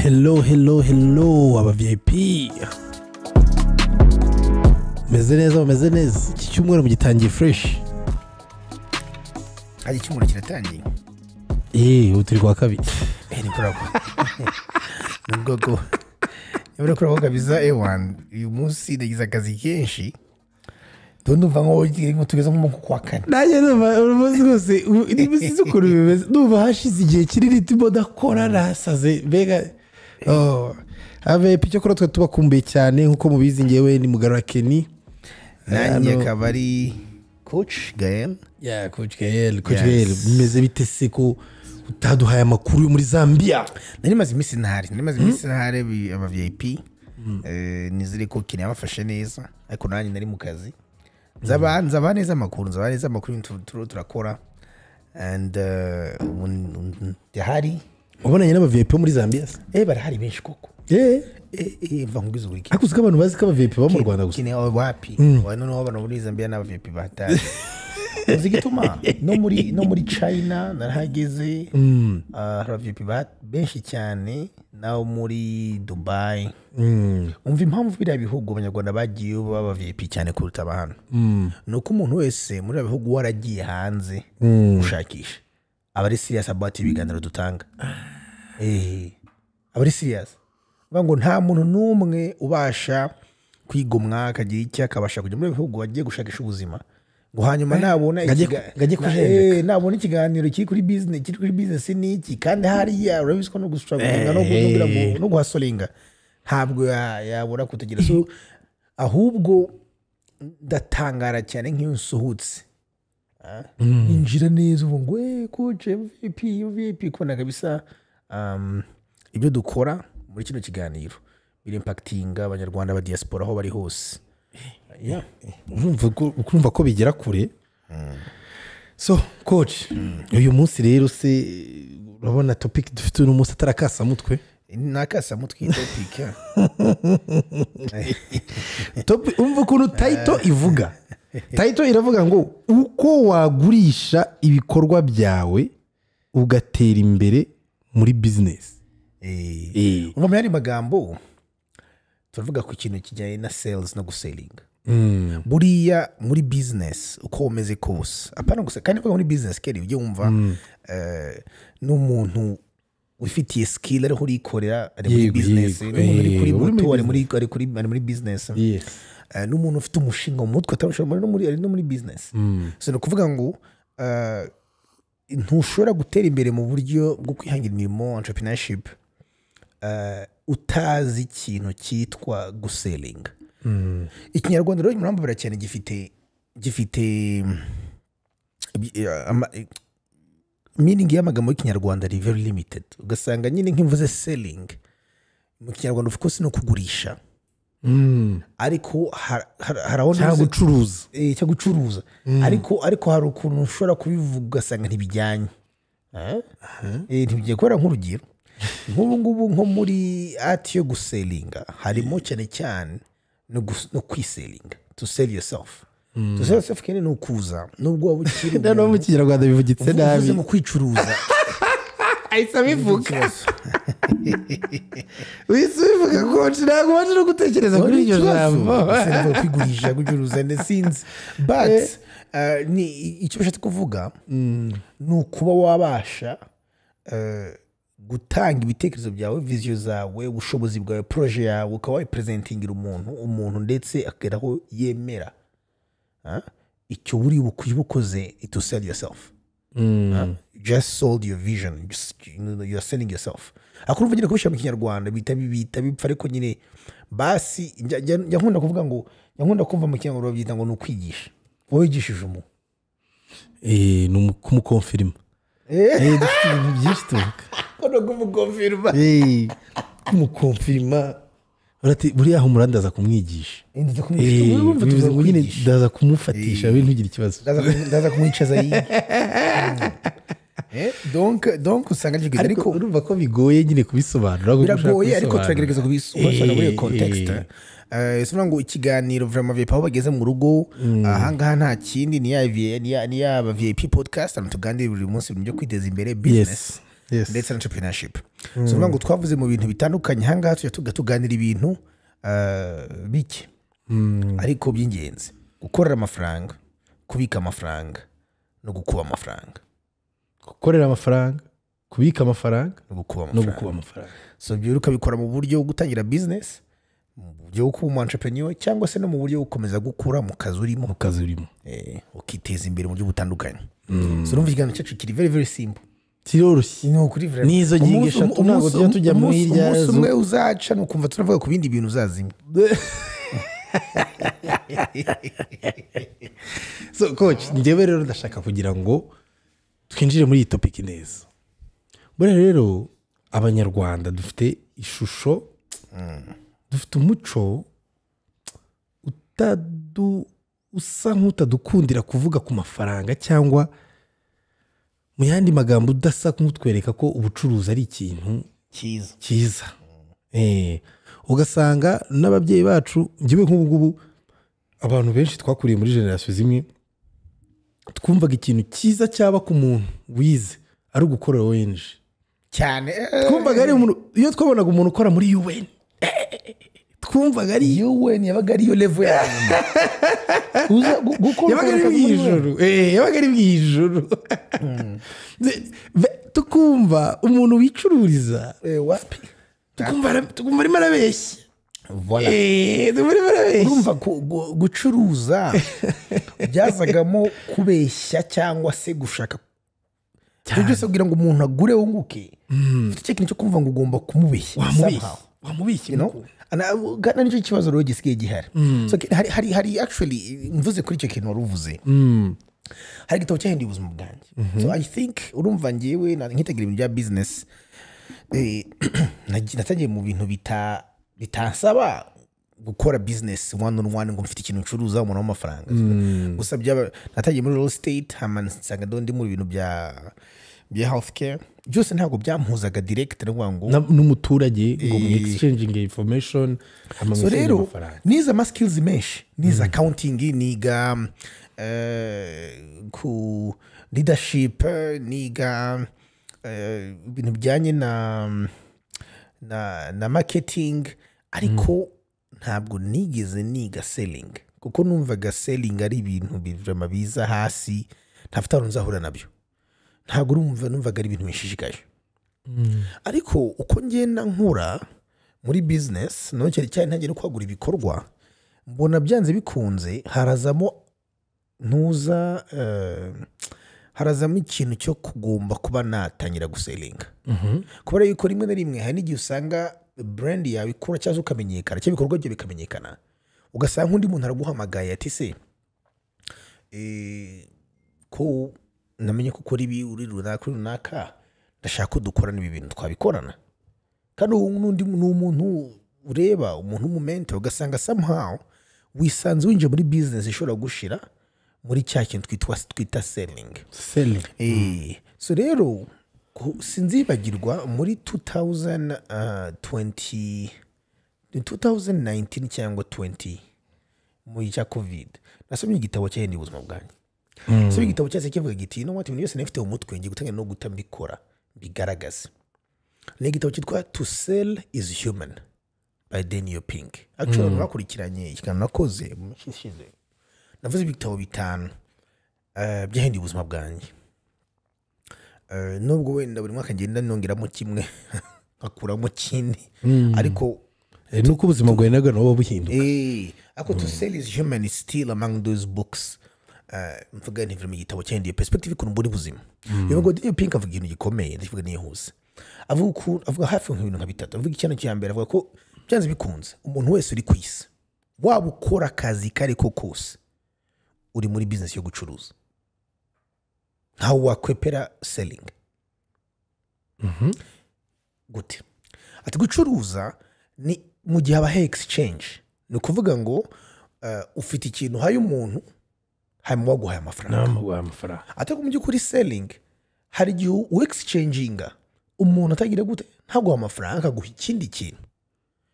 Hello Abavip. Meze neza iki cyumweru mu gitangiye fresh. Hari icyumweru kiratangiye. Uturi kwa kabiri. Ni kurako. Nubwo yabura kurako kabisa ewan uyu munsi nagize akazi kenshi. Ndumva ngo tugeze mu kwa kane. Naje numva urubuzi rwose nibizi ukuri bimeze. Ndumva hashize igihe kinini timo dakora nasaze bega. Abavip cyo kora twe tubakumbuye cyane nkuko mubizi ngewe ni mugarura Kenny. Nanjye kabari coach Gael. Coach Gael bimeze bite se ko utaduhaye amakuru yo muri Zambia? Nari maze iminsi ntahari Abavip. Nizire ko Kenny abafashe neza ariko nanjye nari mu kazi. Nzaba neza amakuru turakora and yahari ubonanye n'Abavip muri Zambia. Barahari benshi koko. Mva ngugize uri. Akuzi abantu bazi ko Abavip ba mu Rwanda gusa. Kine wapi? Noneho abantu muri Zambia n'Abavip batari. Uzi gituma no muri China narahageze. Abavip benshi cyane naho muri Dubai. Umva impamvu biriya bihugu abanyarwanda bagiye b'Abavip cyane kuruta abahano. Nuko umuntu wese muri abihugu waragiye hanze gushakisha. Abari serious about ibiganiro dutanga. Abari serious. Ngo nta muntu numwe ubasha kwigomwa akagira icyo akabasha kujya muri bihugu bagiye gushakisha ubuzima. Ngo hanyuma nabona ikiganiro kiri kuri business niki kandi hariya urabiswa no gustruggle no guhasolinga ntabwo yabura kutegera. So ahubwo ndatangara cyane nk'iyo nsuhutse injira neza ubu ngo coach VP kubona kabisa ibyo dukora muri kino kiganiro biri impacting abanyarwanda ba diaspora aho bari hose. Urumva ko bigera kure. So coach uyu munsi rero se urabona topic dufite uno munsi atarakasa mutwe. Nakasa mutwe topic. Umva ukuntu title ivuga. Title iravuga ngo uko wagurisha ibikorwa byawe ugatera imbere muri business. Umva yari magambo turavuga ku kintu kijyanye na sales no guselling. Buriya muri business uko umeze kose apana gusa kandi muri business keri ujye wumva n'umuntu ufitiye skill ariho urikorera ari muri business n'umuntu ari kuri moto ari muri business n'umuntu ufite umushinga mu mutwe atabashobora no muri business. So no kuvuga ngo ntushobora gutera imbere mu buryo bwo kwihangira imirimo entrepreneurship utazi ikintu cyitwa guselling. Ikinyarwanda rero murambabara cyane gifite meaning y'amagambo y'ikinyarwanda ari very limited. Ugasanga nyine nk'imvuze selling mu kinyarwanda of course no kugurisha. Ariko harabona cyo gucuruza ariko hari ukuntu ushobora kubivuga ugasanga ntibijyanye. Ntibigiye gukora nk'urugero nk'ubu nko muri art yo guselinga harimo cyane no kwiselinga, to sell yourself. To sell yourself kene no kuza nubwo wabukiri no mu kinyarwanda bivugitse nabi mu kwicuruza. Ahise bivuga wisubivuga ko ntago waje no gutekereza kuri iryo jambo kwigurisha gucuruza sinzi but ni icyo bashatse kuvuga no kuba wabasha gutanga ibitekerezo byawe, vision zawe, ubushobozi bwawe, projet yawe ukaba wayipresentingira umuntu ndetse akeraho yemera icyo buri bukoze to sell yourself. Just sold your vision, you're selling yourself. Akurumva nyine kubishyira mu kinyarwanda bita bipfa ariko nyine basi nkunda kuvuga ngo nkunda kumva mu kinyarwanda babyita ngo ni ukwigisha. Wowe wigishije umuntu ni kumukonfirma. Dufite ibintu byinshi tuvuga kumukonfirma urati buriya aho murandaza kumwigisha nyine ndaza kumufatisha we ntugire ikibazo ndaza kumwicaza donc usanga ariko urumva ko bigoye nyine kubisobanura. Biragoye ariko turagerageza kubisobanura muri context. Sima ngo ikiganiro vraiment VIP aho bageze mu rugo ahangaha nta kindi ni ya Abavip Podcast tuganira buri munsi byo kwiteza imbere business Yes. ndetse na entrepreneurship so ngo twavuze mu bintu bitandukanye hangaha tujya tuganira ibintu bike ariko by'ingenzi gukorera amafaranga kubika amafaranga no gukuba amafaranga gukorera amafaranga kubika amafaranga no gukuba amafaranga so byo ukabikora mu buryo bwo gutangira business mu buryo bwo kuba entrepreneur cyangwa se no mu buryo bwo gukomeza gukura mu kazi urimo ukiteza imbere mu buryo butandukanye so numva ikiganiro cyacu kiri very very simple kiroroshye n'izo ngingo eshatu ntabwo tujya tujya mu hirya umunsi umwe uzaca nukumva turavuga ku bindi bintu uzazimya so coach njyewe rero ndashaka kugira ngo twinjire muri iyi topic neza buriya rero abanyarwanda dufite ishusho dufite umuco usa nk'utadukundira kuvuga ku mafaranga cyangwa mu yandi magambo udasa nk'utwereka ko ubucuruzi ari ikintu cyiza ugasanga n'ababyeyi bacu njyewe nk'ubu ngubu abantu benshi twakuriye muri generasiyo zimwe twumvaga ikintu cyiza cyaba ku muntu wize ari ugukorera ONG cyane twumvaga ari umuntu iyo twabonaga umuntu ukora muri UN twumvaga ari UN yabaga ari yo level ya nyuma yabaga ari bw'ijuru yabaga ari bw'ijuru tukumva umuntu wicururiza wapi tukumva arimo arabeshya urumva gucuruza byazagamo kubeshya cyangwa se gushaka ibyo byose kugira ngo umuntu agure wunguke ufite ikintu cyo kumva ngo ugomba kumubeshya wamubeshya nicyo kibazo rero gisigaye gihari hari actually mvuze kuri icyo kintu wari uvuze hari igitabo cyahinduye ubuzima bwanjye so I think urumva ngewe nkitegera ibintu bya business natangiye mu bintu bitansaba gukora business one on one ngo mfite ikintu ncuruza umuntu w'amafaranga gusa natangiye muri real estate nsanga ndi mu bintu bya healthcare byose ntabwo byampuzaga direct ngo n'umuturage ngo mu exchanging information so rero niza ama skills menshi niza accounting niga ku leadership niga ibintu bijyanye na marketing ariko ntabwo nigeze niga selling kuko numvaga selling ari ibintu biza hasi ntafite aho nzahura nabyo ntabwo numvaga ari ibintu bishishikaje ariko uko ngenda nkura muri business no cyane ntangiye no kwagura ibikorwa mbona byanze bikunze harazamo ikintu cyo kugomba kuba natangira guselinga kubera yuko rimwe na rimwe hari n'igihe usanga brand yawe ikura cyangwa ukamenyekana cyangwa ibikorwa bye bikamenyekana ugasanga undi muntu araguhamagaye ati se ko namenye ko ukora ibi uri runaka ndashaka ko dukorana ibi bintu twabikorana kandi n'undi ni umuntu ureba umuntu w'umumenta ugasanga somehow wisanze winjiye muri business ishobora gushira muri cya kintu twita selling so rero sinzibagirwa muri 2019 cyangwa 20 muri cya covid nasomye igitabo cyahinduye ubuzima bwanjye so igitabo cyase kivuga giti no what ibintu byose nifite umutwe ngiye gutangira no gutambikora bigaragaza ni igitabo cyitwa To Sell is Human by Daniel Pink actually bakurikiranye ikiganiro nakoze mu cyishize navuze ibitabo 5 byahinduye ubuzima bwanjye nubwo wenda buri mwaka ngenda nongeramo kimwe akuramo kindi ariko nuko ubuzima bwawe naga nabo buhinduka ako To Sell is Human is still among those books mvuga ntivira mu gitabo cyahinduye perspective ku mboni buzima yego Daniel Pink avuga ibintu gikomeye ndavuga niye hose avuga hafi nk'ibintu nka bitatu avuga ikintu cyambere avuga ko byanze bikunze umuntu wese uri ku isi waba ukora akazi kari ko kose uri muri business yo gucuruza ntawe wakwepera selling gute ati gucuruza ni mu gihe habaho exchange ni ukuvuga ngo ufite ikintu haye umuntu hanyuma waguhaye amafaranga ati mu by'ukuri selling hari igihe u exchanginga umuntu atagira gute ntaguha amafaranga akaguha ikindi kintu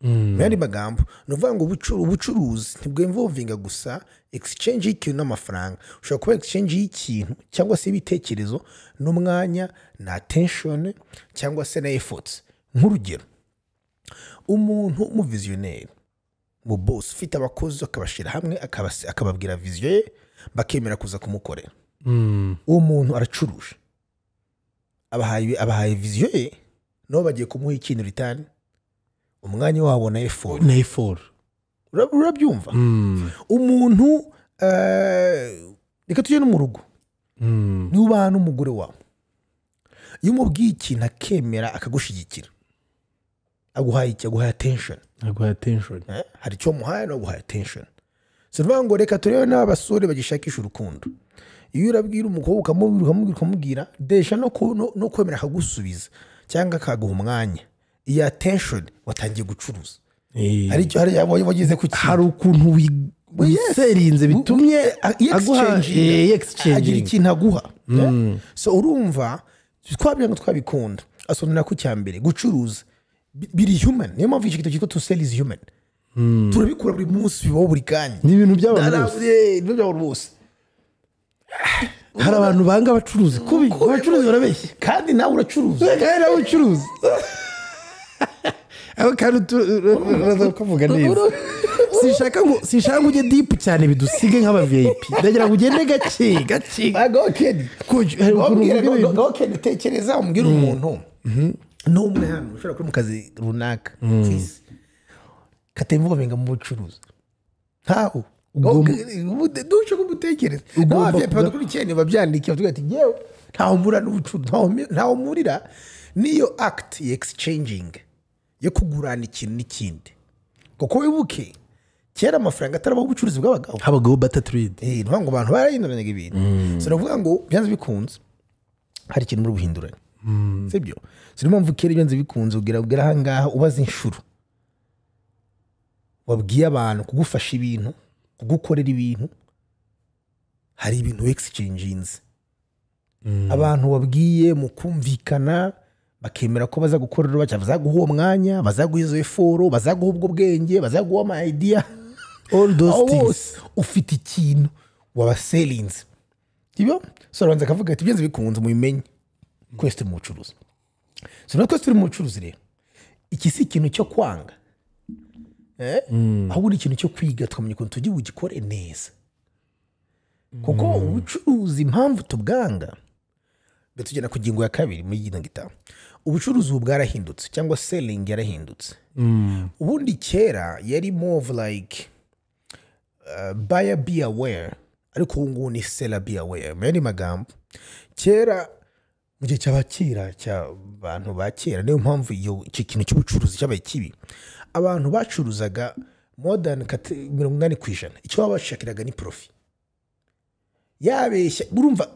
mu yandi magambo ni ukuvuga ngo ubucuruzi ntibwemvovinga gusa exchange y'ikintu n'amafaranga. Ushobora kuba exchange y'ikintu cyangwa se ibitekerezo n'umwanya na attention cyangwa se na efforts. Nk'urugero, umuntu mu visionnaire, mu boss ufite abakozi akabashira hamwe akababwira vision ye bakemera kuza kumukorera. Uwo muntu aracuruje, abahaye vision ye, no bagiye kumuha ikintu ritani umwanya wabo na effort. Urabyumva? Umuntu reka tujye no mu rugo, ni ubana n'umugore wawe, iyo umubwiye ikintu akemera akagushigikira, aguhaye attention. Hari icyo muhaye no guhaye attention. Sivuga ngo reka turebe n'abasore bagishakisha urukundo. Iyo urabwira umukobwa ukamubwira desha no kwemera akagusubiza cyangwa akaguha umwanya, iyi attention watangiye gucuruza. Hari icyo wagize ku kintu, hari ukuntu wiserinze bitumye agira ikintu aguha. So urumva twabikunda asonera ku cyambere gucuruza biri human. Niyo mpamvu ikintu cyitwa to sell is human. Turabikora buri munsi, bibaho buri kanya, ni ibintu by'abantu bose. Hari abantu banga abacuruzi kubi, abacuruzi barabeshya, kandi nawe uracuruza, kandi nawe ucuruza. Aho kandi uraza kuvuga neza. Sinshaka ngo ujye deep cyane bidusige nk'aba VIP. Ndagira ngo ugende gake. Gokeni tekereza umbwira umuntu n'umwe hano ushobora kuri mu kazi runaka katemvuga mu bucuruzi. Ntaho duce kumutekereza. Abavip kuri cyane babyandika bavuga ati yewe ntaho mura n'ubucuruzi, ntaho murira niyo act exchanging yo kugurana ikintu n'ikindi. Kuko wibuke kera amafaranga atarabaho ubucuruzi bw'abagabo, habagaho barter trade. Ntabwo abantu barahinduranyaga ibintu. So navuga ngo byanze bikunze hari ikintu muri buhinduranye, sibyo? So niyo mpamvu kera byanze bikunze ugira aha ngaha ubaza inshuro wabwiye abantu kugufasha ibintu, kugukorera ibintu, hari ibintu exchanges. Abantu wabwiye mu kumvikana bakemera ko baza gukorera, bazaguha uwo mwanya, bazaguha izo eforo, bazaguha ubwo bwenge, bazaguha ama idea, all those things. Ufite ikintu wabaselinze, sibyo? So ranza kavuga ati byenze bikunze mubimenye kweste mu bucuruzi. So natwe turi mu bucuruzi rero, iki si ikintu cyo kwanga, ahubwo ni ikintu cyo kwiga tukamenya ukuntu tugiye bugikore neza. Kuko ubucuruzi impamvu tubwanga, tugenda ku ngingo ya kabiri muri iyi ngita. Ubucuruzi bwarahindutse cyangwa selling yarahindutse. Ubundi kera yari more of like buyer be aware, ariko ubu ngubu ni seller be aware. Mu yandi magambo, kera mu gihe cy'abakera cy'abantu ba kera, niyo mpamvu iyo ikintu cy'ubucuruzi cyabaye kibi. Abantu bacuruzaga more than 80%. Icyo babashakiraga ni profit. Yabeshya, urumva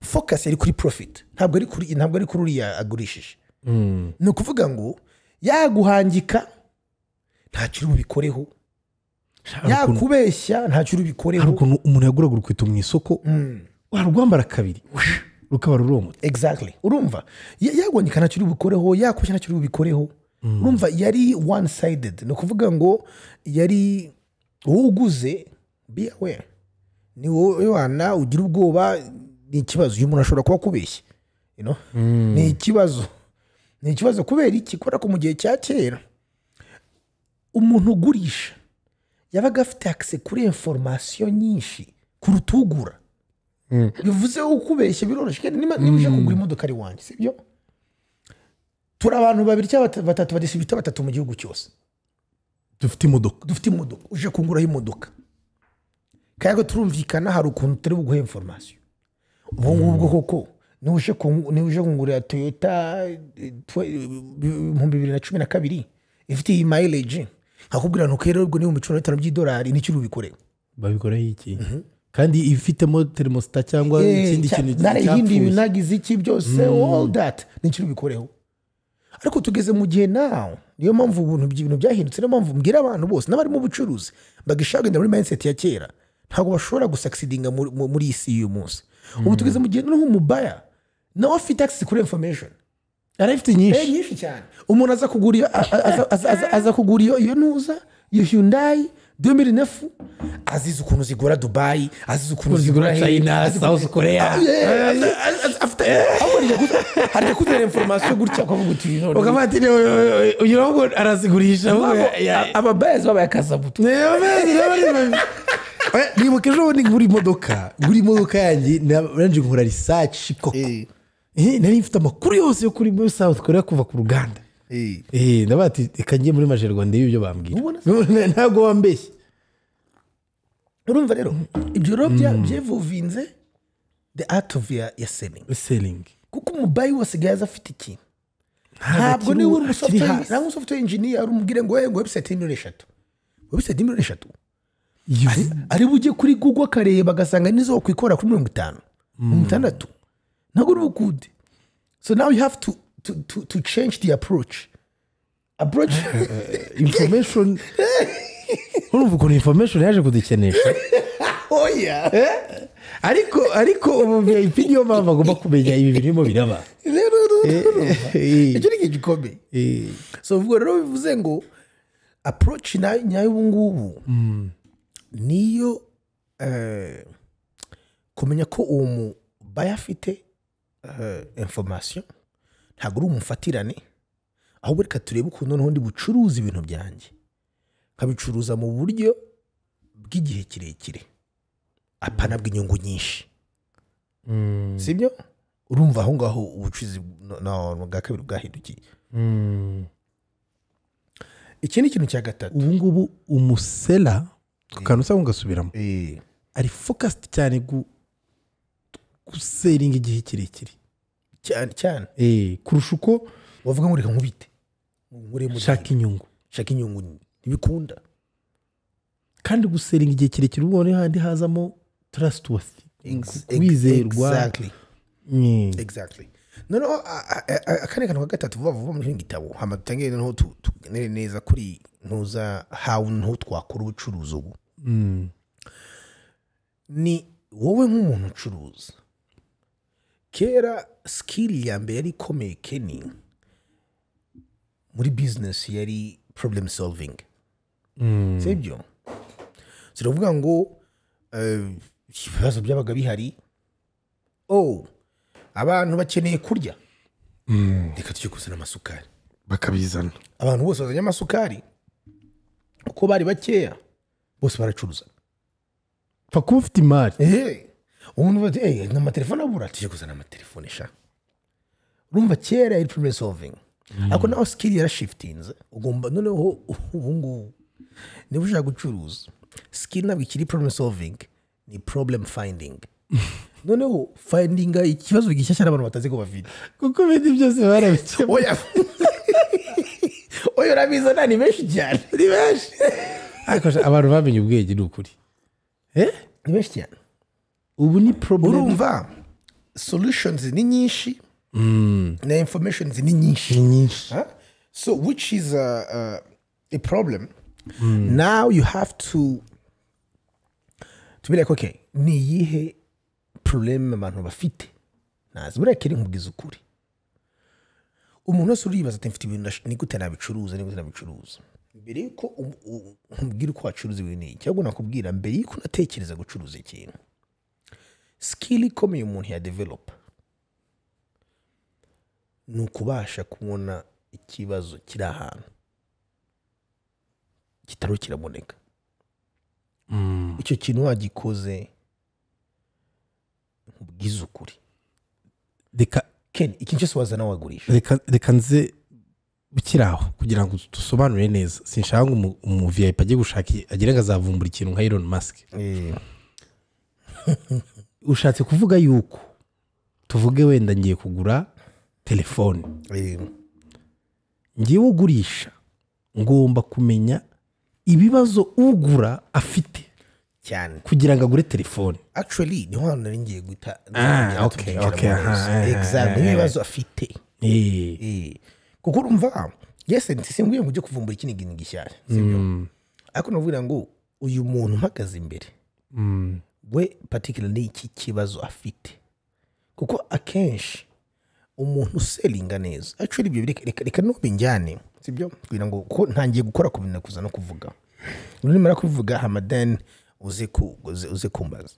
focus yari kuri profit, ntabwo ari kuri uriya agurishije. Ni ukuvuga ngo yaguhangika ntacyo ubikoreho, yakubeshya ntacyo ubikoreho. Hari ukuntu umuntu yaguraga urukweto mu isoko, warwambara kabiri rukaba ruromo. Exactly. Urumva yagwanyika ntacyo ubikoreho, yakubeshya ntacyo ubikoreho. Urumva yari one sided. Ni ukuvuga ngo yari uguze be aware. Ni wowe wana ugira ubwoba, ni ikibazo. Uyu muntu ashobora kuba kubeshya, ni ikibazo kubera iki? Kubera ko mu gihe cya kera umuntu ugurisha yabaga afite access kuri information nyinshi kuruta ugura. Bivuze ukubeshya biroroshye. Niba uje kugura imodoka ari wanjye, sibyo? Turi abantu babiri cyangwa batatu badisibita batatu mu gihugu cyose, dufite imodoka, uje kugura imodoka. Kayago turumvikana hari ukuntu turi buguhe information. Ubwo koko ni uje kungurira Toyota 2012 ifite iyi mileage, akubwira ntukere ubwo ni $150 n'icyo ubikore. Babikora iki? Kandi ifitemo thermostat cyangwa ikindi kintu cyapfuye, nagize iki byose, all that n'icyo ubikoreho. Ariko tugeze mu gihe now, niyo mpamvu ibintu byahindutse. Niyo mpamvu mbwira abantu bose n'abari mu bucuruzi bagishagenda muri mindset ya kera, ntabwo bashobora gusucceedinga muri isi y'uyu munsi. Ubu tugeze mu gihe n'umubaya nawe afite access kuri information. arafite nyinshi nyinshi cyane. umuntu aza kugura iyo nuza iyo Hyundai 2009 azize ukuntu zigura Dubai, azize ukuntu zigura China, South Korea, hari kuzera information gutya kwa vuga uti none ukamati uyu ngo arazigurisha ababazi babakaza buto nibuke ejo ni ngura imodoka yanjye nanje nkora research koko nari mfite amakuru yose yo kuri South Korea kuva ku ruganda ndabati reka ngiye muri Majerwa ndebe ibyo bambwira ntago wambeshye. Urumva rero ibyo byevuvinze the art of ya selling kuko umubayi wose gaza afite iki ntabwo ni uri software engineer urumubwire ngo website ni 3 ari bujye kuri Google akareba agasanga nizo kwikora kuri 50 60 ntabwo uri good. So now you have to change the approach information urumva ukuntu information yaje kudukenesha oya ariko ubu VIP niyo mpamvu agomba kumenya ibi birimo biraba icyo ni igikombe. So ubwo rero bivuze ngo approach nyayo ubu ngubu niyo kumenya ko uwo mubaye afite information ntabwo uri umufatirane ahubwo reka turebe ukuntu n'undi bucuruza ibintu byanjye nkabicuruza mu buryo bw'igihe kirekire apana bw'inyungu nyinshi. Sibyo urumva aho ngaho ubucuruzi bwa kabiri bwahindukiye. Ikindi kintu cya gatatu ubu ngubu umusela kukantu usanga ugasubiramo ari focused cyane guseringa igihe kirekire cyane kurusha uko wavuga ngo reka nkubite shaka inyungu ntibikunda kandi guseringa igihe kirekire ubone handi hazamo trustworthy wizerwa. Exactly. No akane kantu gatatu vuba muri ngitabo hamatangiye no tugenere neza kuri ntuza how nto twakora ubucuruzi ubu ni wowe nk'umuntu ucuruza kera skill ya mbere yari komeye Kenny muri business yari problem solving. Sibyo ziravuga ngo ibibazo byabaga bihari abantu bakeneye kurya reka tujye kuzana amasukari bakabizana abantu bose bazanye amasukari uko bari bakeya bose baracuruza kuba ufite imari umuntu bati n'amatelefone abura tujye kuzana amatelefone sha. Urumva kera yari problem solving ariko naho skill yarashiftinze ugomba noneho ubu ngubu niba ushaka gucuruza skill ntabwo ikiri problem solving ni problem finding. Noneho finding ikibazo gishyashya n'abantu batazi ko bafite kuko ibindi byose barabikemura. Oya urabizana ni benshi cyane ni benshi ariko abantu bamenye ubwenge ni ukuri ni benshi cyane ubu ni problem. Urumva solutions ni nyinshi na informations ni nyinshi so which is a problem. Now you have to be like okay ni yihe problem abantu bafite nazi burekere nkubwiza ukuri umuntu wese uribaza ati mfite ibintu ni gute nabicuruza mbere yuko nkubwira uko wacuruza ibintu cyangwa nakubwira mbere yuko natekereza gucuruza ikintu skill ikomeye umuntu ya develop ni ukubasha kubona ikibazo kiri ahantu kitaro kiraboneka. Icyo kintu wagikoze nkubwiza ukuri Ken ikintu cyose wazana wagurisha reka nze bukiraho kugira ngo dusobanure neza sinshaka ngo umu VIP agiye gushaka agire ngazavumbura ikintu nka Elon Musk. Ushatse kuvuga yuko tuvuge wenda ngiye kugura telefone ngiye ugurisha ngomba kumenya ibibazo ugura afite cyane kugira ngo agure telefone. Actually ni hano nari ngiye guta okay exactly ibibazo afite kuko urumva yes singuye ngo ujye kuvumbura ikindi kintu gishyashya sibyo ariko navuga ngo uyu muntu mpagaze imbere we particularly iki kibazo afite kuko akenshi umuntu uselinga neza actually ibyo reka no binjyane sibyo kugira ngo ko ntangiye gukora ku bintu kuza no kuvuga nimara kuvuga hamadan uze kumbaza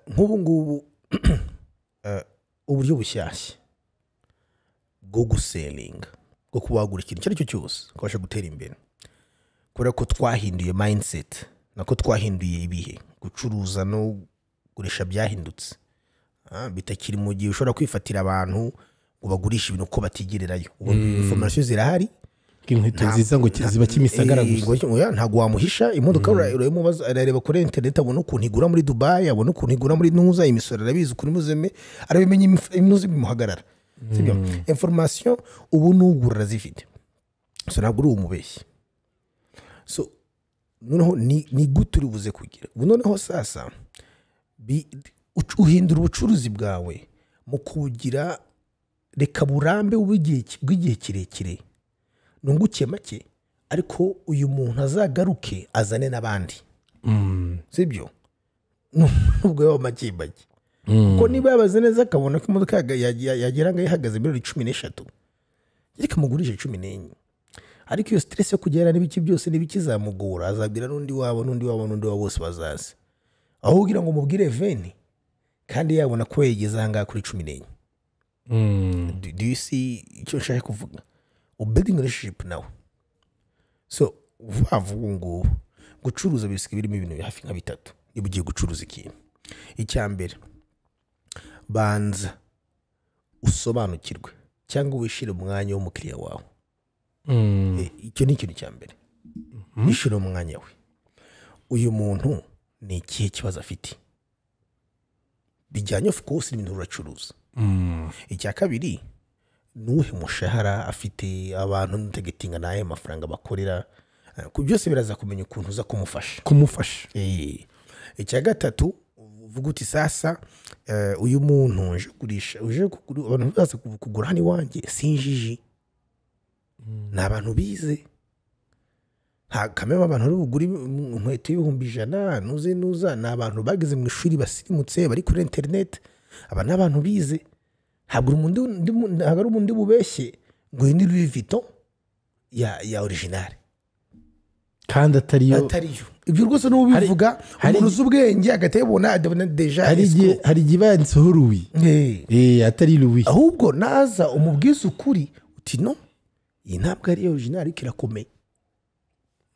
nk'ubu ngubu uburyo bushyashya bwo guselinga bwo kubagura ikintu icyo ari cyo cyose ukabasha gutera imbere kubera ko twahinduye mindset nako twahinduye ibihe gucuruza no gurisha byahindutse bitakiri mu gihe ushobora kwifatira abantu ngo bagurisha ibintu uko batigererayo information zirahari inkweto nziza ngo ziba kimisagara gusa ntago wamuhisha imodoka urayimubaza arareba kuri internet abona ukuntu igura muri Dubai abona ukuntu igura muri Nuza imisoro arabizi kuri muzeme arabimenya imuzi bimuhagarara sibyo information ubu nugura zifite so ntabwo uri umubeshyi so noneho ni guturi buze kugira ubu noneho sasa uhindura ubucuruzi bwawe mu kugira reka burambe bw'igihe kirekire nunguke make ariko uyu muntu azagaruke azane n'abandi sibyo nubwo yo make ko niba yabaze neza akabona ko imodoka yagera ngo ihagaze muri 13 reka mugurishe 14 ariko iyo stress yo kugera n'ibiki byose n'ibikizamugura azabwira n'undi wabo bose bazaze aho ugira ngo mubwire veni kandi yabona ko yegeze hanga kuri 14 do you see icyo nshaka kuvuga building relationship now so vavuga ngo gucuruza bisike birimo ibintu hafi nka bitatu niba ugiye gucuruza ikintu icyambere banza usobanukirwe cyangwa wishire umwanya w'umukiriya wawe icyo ni ikintu cyambere wishire umwanya we uyu muntu ni ikihe kibazo afite bijyanye of course n'ibintu uracuruza icya kabiri nuhe mushahara afite abantu ntegetinga naye amafaranga bakorera ku byose biraza kumenya ukuntu uza kumufasha icya gatatu uvuga uti sasa uyu muntu uje kugura abantu baza kugura hano iwanjye sinjiji ni abantu bize kamema abantu ari bugura inkweto y'ibihumbi 100 nuza ni abantu bageze mu ishuri basirimutse bari kuri internet aba ni abantu bize ntabwo umuntu bubeshye ngo ni Louis Vuitton ya original kandi atariyo ibyo rwose n'ubivuga umuntu uzubwenge agatebona deja hari gibanitseho Louis atari Louis ahubwo naza umubwiza ukuri uti no iyi ntabwo ari original kirakomeye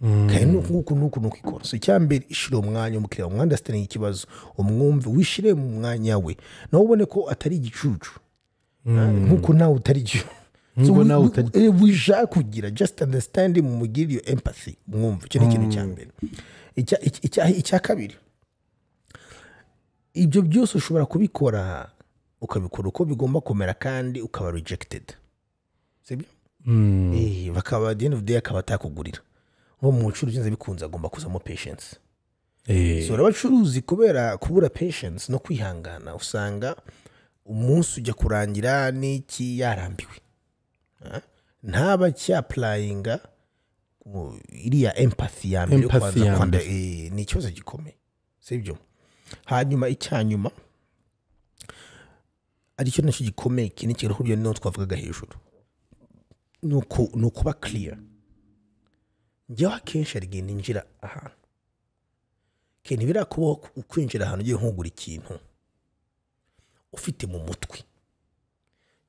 kandi nuko ikora so cyambere ishiro umwanya umukiriya umwanda stane ikibazo umwumve wishire mu mwanya we nawe ubone ko atari igicucu nkuko nawe utari cyo wija kugira just understand mu mugire your empathy mwumve cyo ikintu cyambere icya kabiri ibyo byose ushobora kubikora ukabikora uko bigomba kumera kandi ukaba rejected sibyo bakaba at the end of the day akaba atakugurira nko mu bucuruzi bikunze agomba kuzamo patience so abacuruzi kubura patience no kwihangana usanga umunsi ujya kurangira n'iki yarambiwe ntaba cyaplayinga iriya empathy ya mbere kwanza kwanda ni ikibazo gikomeye sibyo hanyuma icyanyuma ari cyo nacyo gikomeye kintu kirahuriye no twavugaga hejuru nuko ba clear njye akenshi arigenda injira ahantu kene birakubaho ukwinjira ahantu ugiye nkugura ikintu ufite mu mutwe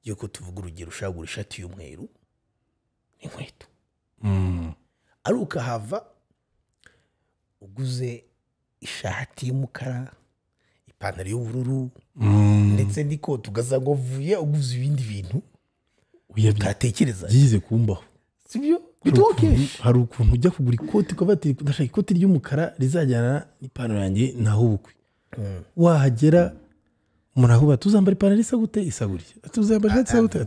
yuko tuvuga urugero ushagura ishati y'umweru n'inkweto ari ukahava uguze ishati y'umukara ipantaro y'ubururu ndetse n'ikote ugasango vuye uguze ibindi bintu uyatekereza gize kumbaho sibyo bitoke hari ukuntu ujya kugura ikoti ukabati ndashaka ikoti ry'umukara rizajyana n'ipantaro yanjye naho ubukwe wahagera murahuba tuzambara ipantaro isa gute isaguriye tuzambara isa gute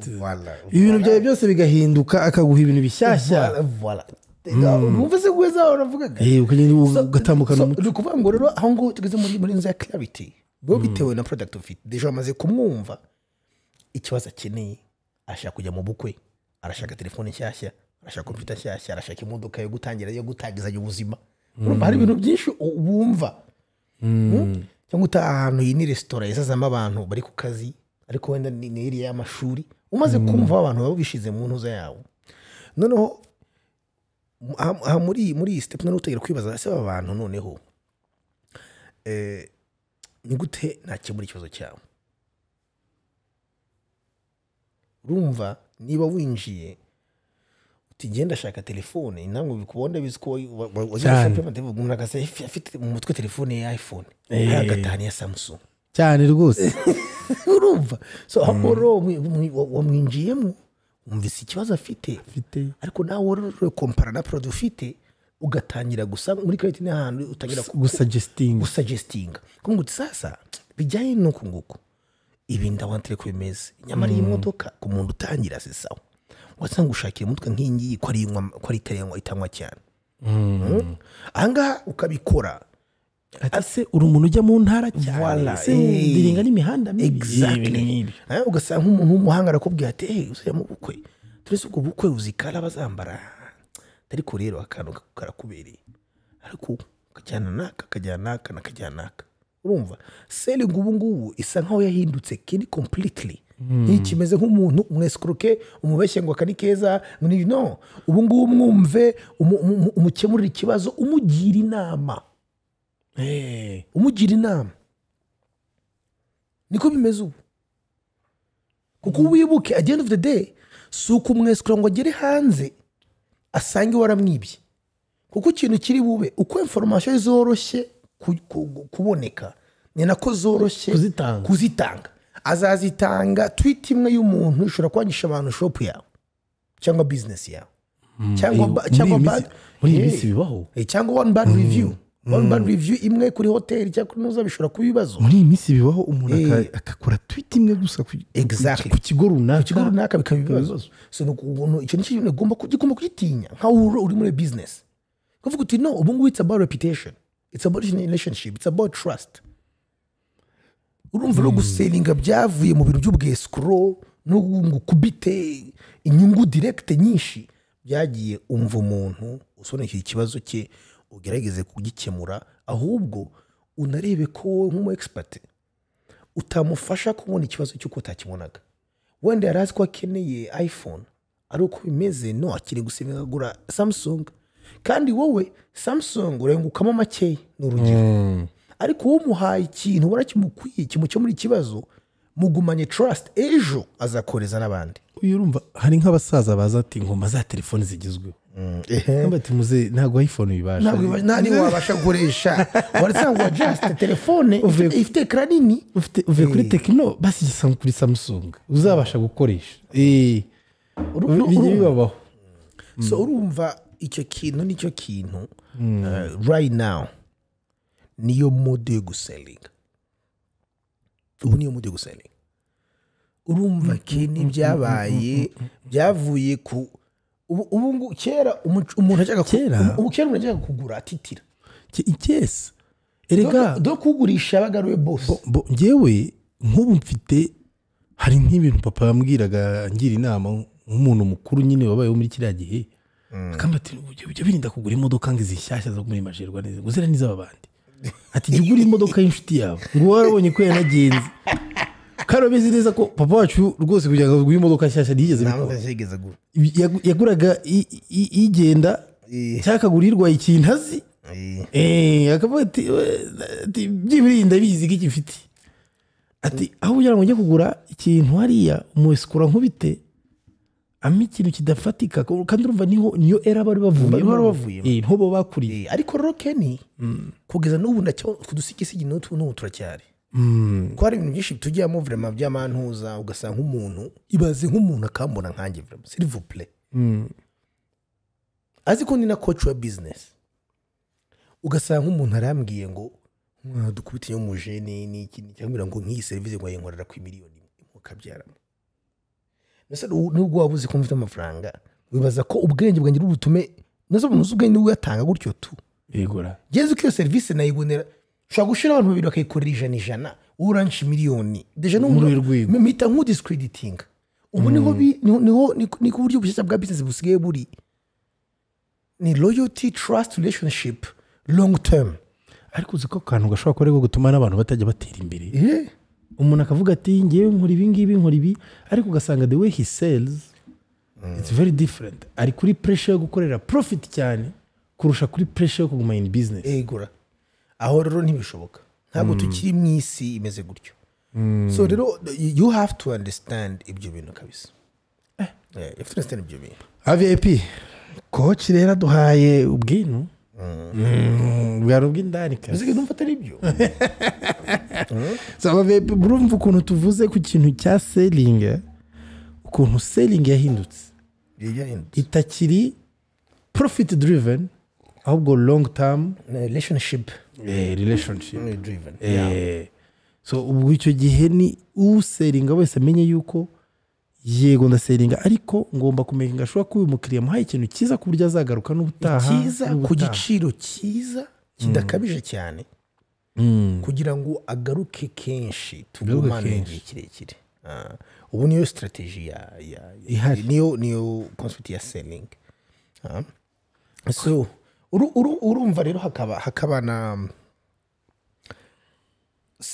ibintu byawe byose bigahinduka akaguha ibintu bishyashya umvuze gweza uravugaga ukagenda ugatambukana umuco kuvuga ngo rero aho ngo tugeze muri nza clarity bo bitewe na product of it deja amaze kumwumva ikibazo akeneye ashaka kujya mu bukwe arashaka telefone nshyashya arashaka computer nshyashya arashaka imodoka yo gutangiza ubuzima urumva hari ibintu byinshi wumva cyangwa ahantu iyi ni restaurant isazamo abantu bari ku kazi ariko wenda ni area y'amashuri umaze kumva abantu baba bishize mu ntuza yawo noneho muri step none utegera kwibaza ese aba bantu noneho ni gute nakemura ikibazo cyawe urumva niba winjiye utigenda shaka telefone namwe bikubonda biziko umuntu afite mu mutwe telefone ya iPhone agatani ya Samsung cyane rwose urumva so ahoro wamwinjiyemo umvise ikibazo afite ariko nawe uri compara na product ufite ugatangira gusa muri credit n'ahantu utangira gusuggesting ngo sasa bijyanye nuko nguko ibi ndawantere ko bimeze nyamara iyi modoka ku muntu utangira se sawa wasanga ushakira umutwe nk'ingi ko ari terengwa itangwa cyane anga ukabikora ati se uri umuntu ujya mu ntara cyane se diringa n'imihanda exactly ugasanga nk'umuntu w'umuhanga arakubwira ati usiya mu bukwe turese ubwo bukwe uzikara bazambara ariko rero akantu karakubereye ariko kajyana naka urumva selling ubu ngubu isa nkaho yahindutse kindi completely kimeze nk'umuntu umwescroke umubeshye ngo akani keza no ubu ngubu mwumve umukemurira ikibazo umugira inama niko bimeze ubu kuko wibuke at the end of the day suko umwescroke ngo agere hanze asange waramwibye kuko ikintu kiri bube uko information zoroshye kuboneka ni nako zoroshye kuzitanga azazitanga tweet imwe y'umuntu ushobora kwangisha abantu shop yawe cyangwa business yawe cyangwa bad muri bisi bibaho cyangwa one bad review imwe kuri hotel cyangwa kunoza bishobora kubibazo muri imisi bibaho umuntu akakora tweet imwe gusa exactly ku kigo runaka bikabibazo so no icyo kintu ugomba kugitinya nka uri muri business kuvuga uti no ubu ngubu it's about reputation, it's about relationship, it's about trust. Urumva no guselinga byavuye mu bintu by'ubwescrow no kubite inyungu direct nyinshi byagiye umva umuntu usonekira ikibazo cye ugerageze kugikemura, ahubwo unarebe ko nk'umu expert utamufasha kubona ikibazo cy'uko utakibonaga. Wenda yarazi ko akeneye iPhone ari uko bimeze, no akiri guselinga gura Samsung, kandi wowe Samsung urengukamo make n'urugero. Ariko uwo muhaye ikintu warakimukwiye kimukemura ikibazo, mugumanye trust, ejo azakoreza n'abandi. Urumva hari nk'abasaza baza ati ngoma za telefone zigezweho. Ati muze ntago iPhone bibasha. Nani wabasha gukoresha. Warasanga just telefone ifite ekran nini, uvuye kuri Tecno basi gisanga kuri Samsung uzabasha gukoresha. Bibabaho. So urumva icyo kintu nicyo kintu right now niyo mode yo guselinga. Ubu niyo mode yo guselinga. Urumva kini byabaye byavuye ku ubu kera umuntu ajyaga kera kugura atitira yes erega do kugurisha bagaruye boss. Ngewe nk'ubu mfite hari nk'ibintu papa yambwiraga ngira inama nk'umuntu mukuru nyine wabaye muri kiriya gihe, akambati ujye birinda kugura imodoka ngo izishyashya zo muri majerwa neza guzera niza babandi, ati jya ugura imodoka y'inshuti yawe ngo warabonye ko yanagenze. Karobezi neza ko papa wacu rwose kugira ngo imodoka nshyashya nigeze yaguraga igenda cyakagurirwa ikintu azi akavuga ati byibirinda bizi ko gifite, ati aho ugira ngo njye kugura ikintu hariya umusikura nkubite ami ikintu kidafatika, kandi urumva niyo era bari bavuye ntobo bakuriye. Ariko rokeni kugeza n'ubu ndacyo kudusikisigi n'utu turacyari ko hari ibintu byinshi tujyamo vraiment by'amantuza, ugasanga nk'umuntu ibaze nk'umuntu akambona nkanjye vraiment s'il vous plaît azi ko ni na coach wa business, ugasanga nk'umuntu arambwiye ngo dukubite yo mujene n'iki cyangwa ngo nk'iyi service ngo yenkorera ku miliyoni mukabyaramo. Nase nubwo wabuze ko mfite amafaranga, wibaza ko ubwenge bwanjye butume nazo umuntu ubwenge uyatanga gutyo tu yegura geze ko iyo service nayibonera ushobora gushira abantu babiri bakayikorera ijana uranshi miliyoni deja no mita nku discrediting. Ubu niho ku buryo bushyashya bwa business busigaye buri ni loyalty, trust, relationship long term. Ariko uzi ko kantu gashobora kore ko gutuma n'abantu batajya batera imbere. umuntu akavuga ati ngewe nkora ibi ngibi nkora ibi ariko ugasanga the way he sells it's very different ari kuri pressure yo gukorera profit cyane kurusha kuri pressure yo kuguma in business egura aho rero ntibishoboka ntabwo tukiri mu isi imeze gutyo so rero you have to understand ibyo bintu kabisa you have to understand ibyo bintu Abavip coach rero duhaye ubwino bwari ubw'indani kazi uzige numva atari ibyo so Abavip burumva ukuntu tuvuze ku kintu cya selling ukuntu selling yahindutse itakiri profit driven ahubwo long term relationship driven so ubwo icyo gihe ni useringa wese amenye yuko yego ndaseringa ariko ngomba kumenya ashobora kuba umukiriya muhaye ikintu cyiza ku buryo azagaruka n'ubutaha cyiza ku giciro cyiza kidakabije cyane kugira ngo agaruke kenshi tugumane igihe kirekire ubu niyo strategy niyo concept ya selling so urumva rero hakaba na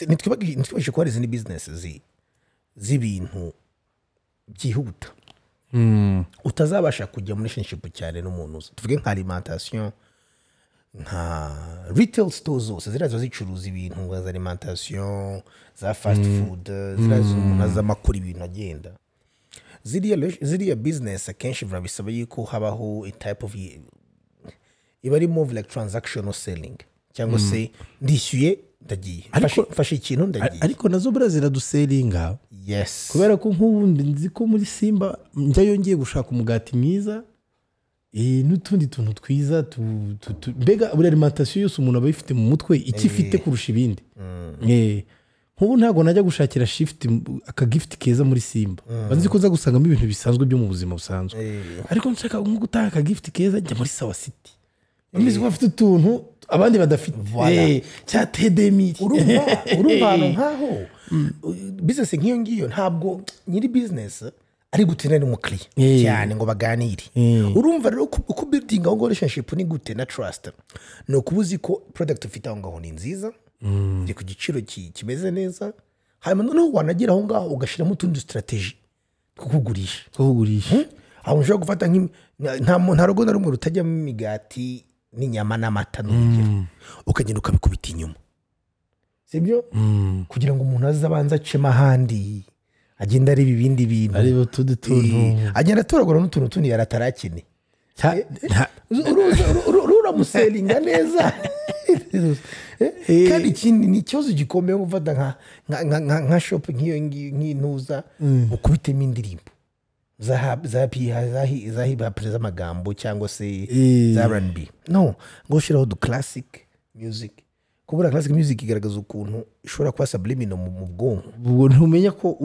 nitwibagije ko hari izindi business z'ibintu byihuta utazabasha kujya muri relationship cyane n'umuntu tuvuge nka alimentation nka retail stores zose zirazo zicuruza ibintu nka za alimentation za fast food zirazo umuntu azamakora ibintu agenda ziriya business akenshi bisaba yuko habaho a type of iba ari more like transactional selling cyangwa se ndishyuye ndagiye fashe ikintu ndagiye ariko nazo bura ziraduselinga yes kubera ko nk'ubundi nzi ko muri Simba njya yongeye gushaka umugati mwiza n'utundi tuntu twiza mbega buri alimentation yose umuntu aba yifite mu mutwe ikifite kurusha ibindi nk'ubu ntabwo najya gushakira shift akagift keza muri Simba banzi ko za gusangamo ibintu bisanzwe byo mu buzima busanzwe ariko nshaka nko gutanga akagift keza njya muri Sawa City bamize ko bafite utuntu abandi badafite cya tedemi urumva hano nkaho business nk'iyo ngiyo ntabwo nyiri business ari gutenera n'umukiriya cyane ngo baganire urumva rero uko building aho relationship ni gute na trust no kubuzi ko product ufite aho ngaho ni nziza iri ku giciro kimeze neza hanyuma noneho wanagira aho ngaho ugashiramo utundi strategy kukugurisha aho ushobora gufata nta rugo na rumwe rutajyamo imigati n'inyama n'amata n'urugero ukagenda ukabikubita inyuma sibyo kugira ngo umuntu azabanza acema ahandi agenda areba ibindi bintu areba utundi tuntu agenda atoragura n'utuntu tundi yaratarakine uramuselinga neza kandi ikindi ni ikibazo gikomeye gufata nka shop nk'intuza ukubitemo indirimbo za hip-hop z'amagambo cyangwa se za R&B no ngo ushiraho du classic music kubura classic music igaragaza ukuntu ishobora kuba subliminal mu bwonko ubwo ntumenya ko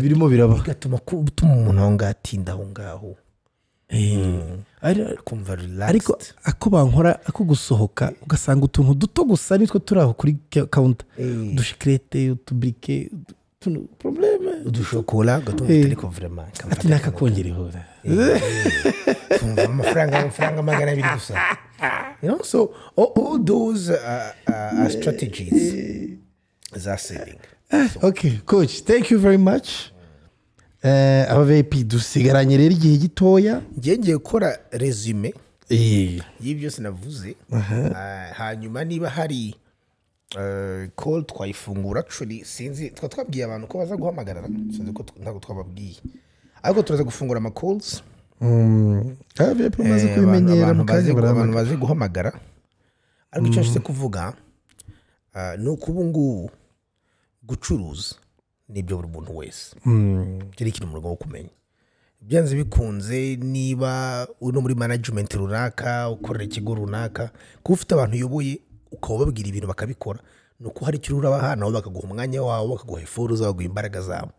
birimo biraba bigatuma umuntu aho ngatinda aho ngaho kumva relaxed ariko ako bankora ako gusohoka ugasanga utuntu duto gusa nitwo turi aho kuri counter dushikrete utubrike probleme udushokora gatumutari ko vraiment ati nakakongereho amafaranga 200 gusa you know so all those are strategies za selling okay coach thank you very much Abavip dusigaranye rero igihe gitoya ngiye gukora resume y'ibyo sinavuze hanyuma niba hari call twayifungura actually sinzi twabwiye abantu ko baza guhamagarana sinzi ko ntabwo twababwiye ariko turaza gufungura ama calls Abavip maze kubimenyera mu kazi abantu baje guhamagara ariko icyo nshyize kuvuga ni ukubungu gucuruza nibyo buri muntu wese kiri ikintu mu rwego kumenya byanze bikunze niba uri muri management runaka ukorera ikigo runaka kuba ufite abantu uyoboye ukababwira ibintu bakabikora nuko hari icyo uraba hano bakaguha umwanya wawe bakaguha ifuru zawe bakaguha imbaraga zabo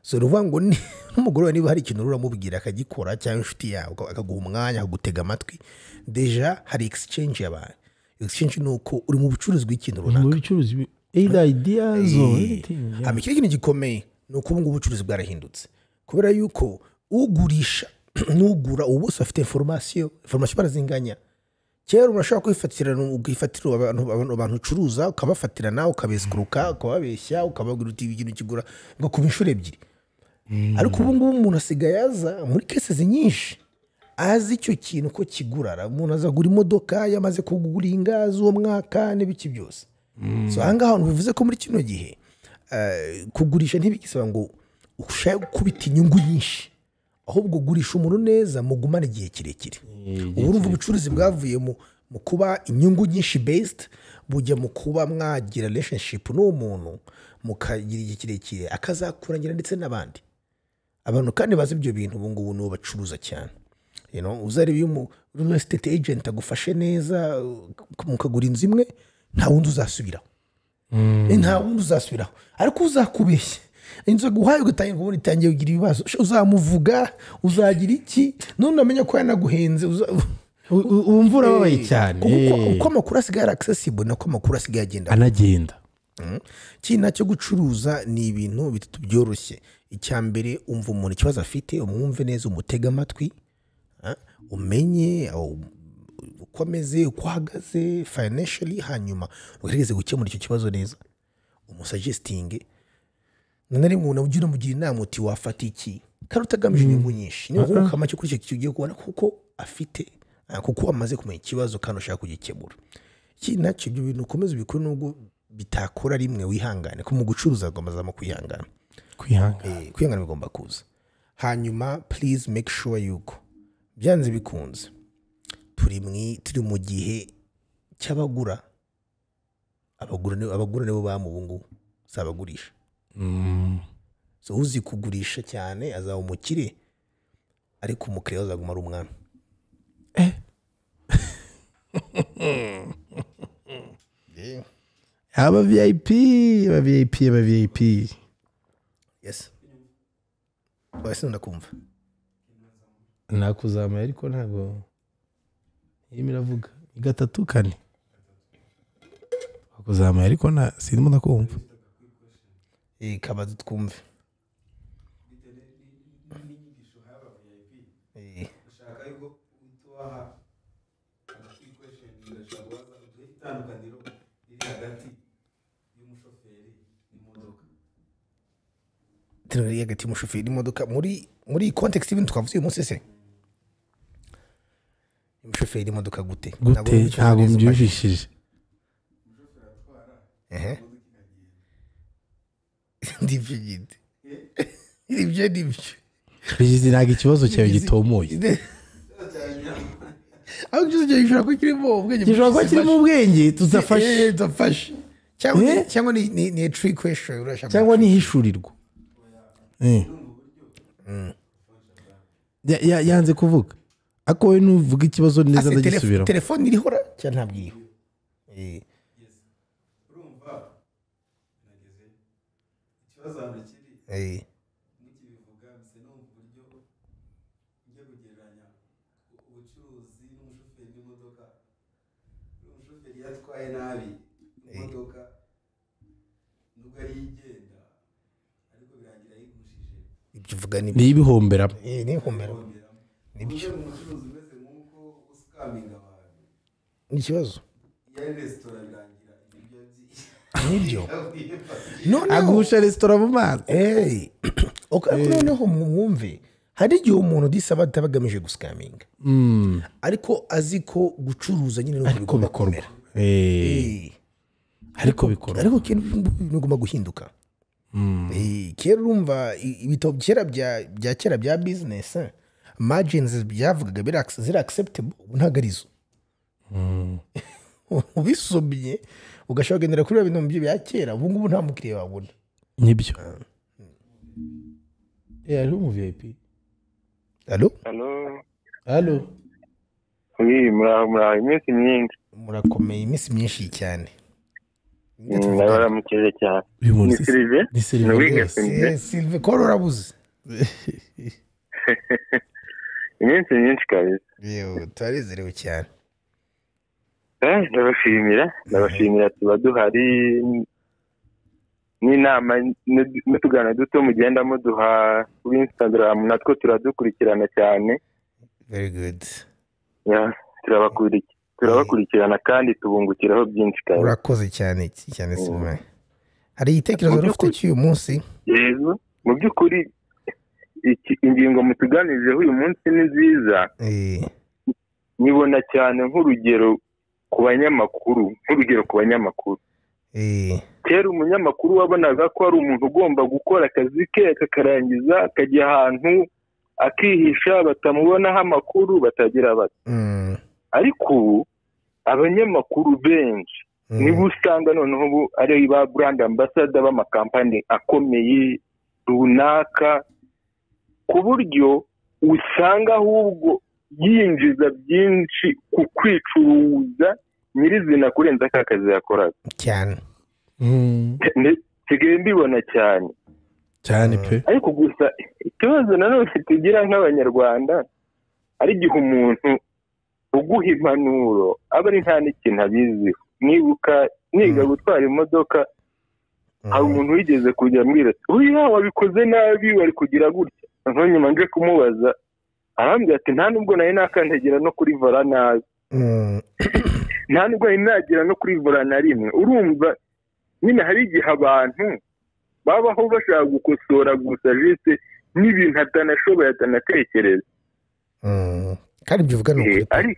so ruvuga ngo n'umugore niba hari ikintu uramubwira akagikora cyangwa inshuti yawe akaguha umwanya akagutega amatwi deja hari exchange yabaye exchange nuko uri mu bucuruzi bw'ikintu runaka mu bucuruzi either ideas or anything ikindi kintu gikomeye nuko ubu ngubu ubucuruzi bwarahindutse kubera yuko ugurisha n'ugura ubu bose bafite information barazinganya kera urashobora kwifatira abantu ucuruza ukabafatirana ukabeskuruka ukababeshya ukababwira uti ikintu kigura ngo kuba inshuro ebyiri ariko ubu ngubu umuntu asigaye aza muri cases nyinshi azi icyo kintu ko kigura umuntu azagura imodoka yamaze kugura ingazi uwo mwaka n'ibiki byose so ahangaha hantu bivuze ko muri kino gihe kugurisha ntibigisaba ngo ushaka gukubita inyungu nyinshi ahubwo gurisha umuntu neza mugumane igihe kirekire ubu urumva ubucuruzi bwavuye mu kuba inyungu nyinshi based bujya mu kuba mwagira relationship n'uwo muntu mukagira igihe kirekire akazakurangira ndetse n'abandi abantu kandi bazi ibyo bintu ubu ngubu nibo bacuruza cyane uzareba iyo real estate agent agufashe neza mukagura inzu imwe nta wundi uzasubiraho ariko uzakubeshya inzu aguhaye ugatangira kubona itangiye kugira ibibazo uzamuvuga uzagira iki none amenya ko yanaguhenze umvura wabaye cyane uko amakuru asigaye ari accessible nako amakuru asigaye agenda anagenda ikintu cyo gucuruza ni ibintu bitatu byoroshye icya mbere umva umuntu ikibazo afite umwumve neza umutega amatwi umenye uko ameze uko ahagaze financially hanyuma ugerageze gukemura icyo kibazo neza umusuggestinge nari umuntu ujye umugira inama uti wafata iki kandi utagamije inyungu nyinshi niba ukunguka make kuri icyo kintu ugiye kubona kuko afite kuko wamaze kumenya ikibazo kandi ushaka kugikemura iki nacyo ibyo bintu ukomeza ubikore nubwo bitakora rimwe wihangane ko mu gucuruza agomba kwihangana bigomba kuza hanyuma please make sure yuko byanze bikunze turi mu gihe cy'abagura nibo bamu ubu ngubu si abagurisha so uzi kugurisha cyane azaba umukire ariko umukiriya azaguma ari umwami aba VIP yes wese ndakumva nakuzamaye ariko ntago irimo iravuga gatatu kane wakuzamaye ariko sindimo ndakumva kabaza twumve ushaka yuko utuha question ndashaka itandukaniro riri hagati y'umushoferi n'imodoka riri hagati y'umushoferi n'imodoka muri context y'ibintu twavuze uyu munsi se umushoferi n'imodoka gute ntabwo mbyujishije ndivyo nibyo bigize ntabwo ikibazo cyawe gitomoye aho ikibazo cyawe gishobora kuba kirimo ubwenge gishobora kuba kirimo ubwenge tudafashe cyangwa ni trick question cyangwa ni hishurirwa yanze kuvuga ako we nuvuga ikibazo neza ndagisubiramo telefone iriho cyangwa ntabwo iriho urumva nageze ikibazo hano kiri mukibivuga mbese no mu buryo njye kugereranya ubucuruzi n'umushoferi n'imodoka umushoferi yatwaye nabi imodoka nubwo ari igenda ariko birangira yigushije ibyo uvuga ni ibihomberamo nibyo umucuruzi umeze nk'uko usikaminga abantu ni ikibazo ya resitora birangira ibiryo nibyo agusha resitora mu mazi noneho mwumve hari igihe umuntu disaba atabagamije gusikaminga ariko azi ko gucuruza nyine no bigomba bikorwa ariko bikorwa ariko bigomba guhinduka kera urumva ibitabo bya kera bya business margins byavugaga ziri acceptable ubu ntabwo ari zo ubisomye ugashobora kugendera kuri ibintu bya kera ubu ngubu nta mukiriya wabona nibyo hariho umu VIP Allo muraho iminsi myinshi murakomeye iminsi myinshi cyane ndabaramukije cyane ni Sylve ko urabuze iminsi myinshi kabisa yewe turanezerewe cyane ndabashimira tuba duhari n'inama n'utugana duto mugenda muduha kuri Instagram natwo turadukurikirana cyane very good turabakurikira turabakurikirana kandi tubungukiraho byinshi kandi urakoze cyane Sylvain. Hari igitekerezo ufite cy'uyu munsi? Yego, mu by'ukuri ingingo mutuganijeho uyu munsi ni nziza. Nibona cyane nk'urugero ku banyamakuru. Kera umunyamakuru wabonaga ko ari umuntu ugomba gukora akazi ke akakarangiza akajya ahantu akihisha batamubonaho amakuru batagira bati. Ariko ubu abanyamakuru benshi niba usanga noneho ubu ari ba brand ambassador b'amakampani akomeye runaka, ku buryo usanga ahubwo yinjiza byinshi ku kwicuruza nyirizina kurenza ka kazi yakoraga cyane. Nsigaye mbibona cyane pe. Ariko gusa ikibazo nanone tugira nk'abanyarwanda ari igihe umuntu uguha impanuro aba ari nta n'ikintu abiziho. Nibuka niga gutwara imodoka, hari umuntu wigeze kujya ambwira ati uriya wabikoze nabi wari kugira gutya. Nyuma nje kumubaza arambwira ati nta nubwo nari nakantegera no kuri vola nabi, nta nubwo nari nagera no kuri vola na rimwe. Urumva nyine hari igihe abantu babaho bashaka gukosora gusa jise n'ibintu atanashoboye atanatekereza. Kandi ibyo uvuga ni ukuri.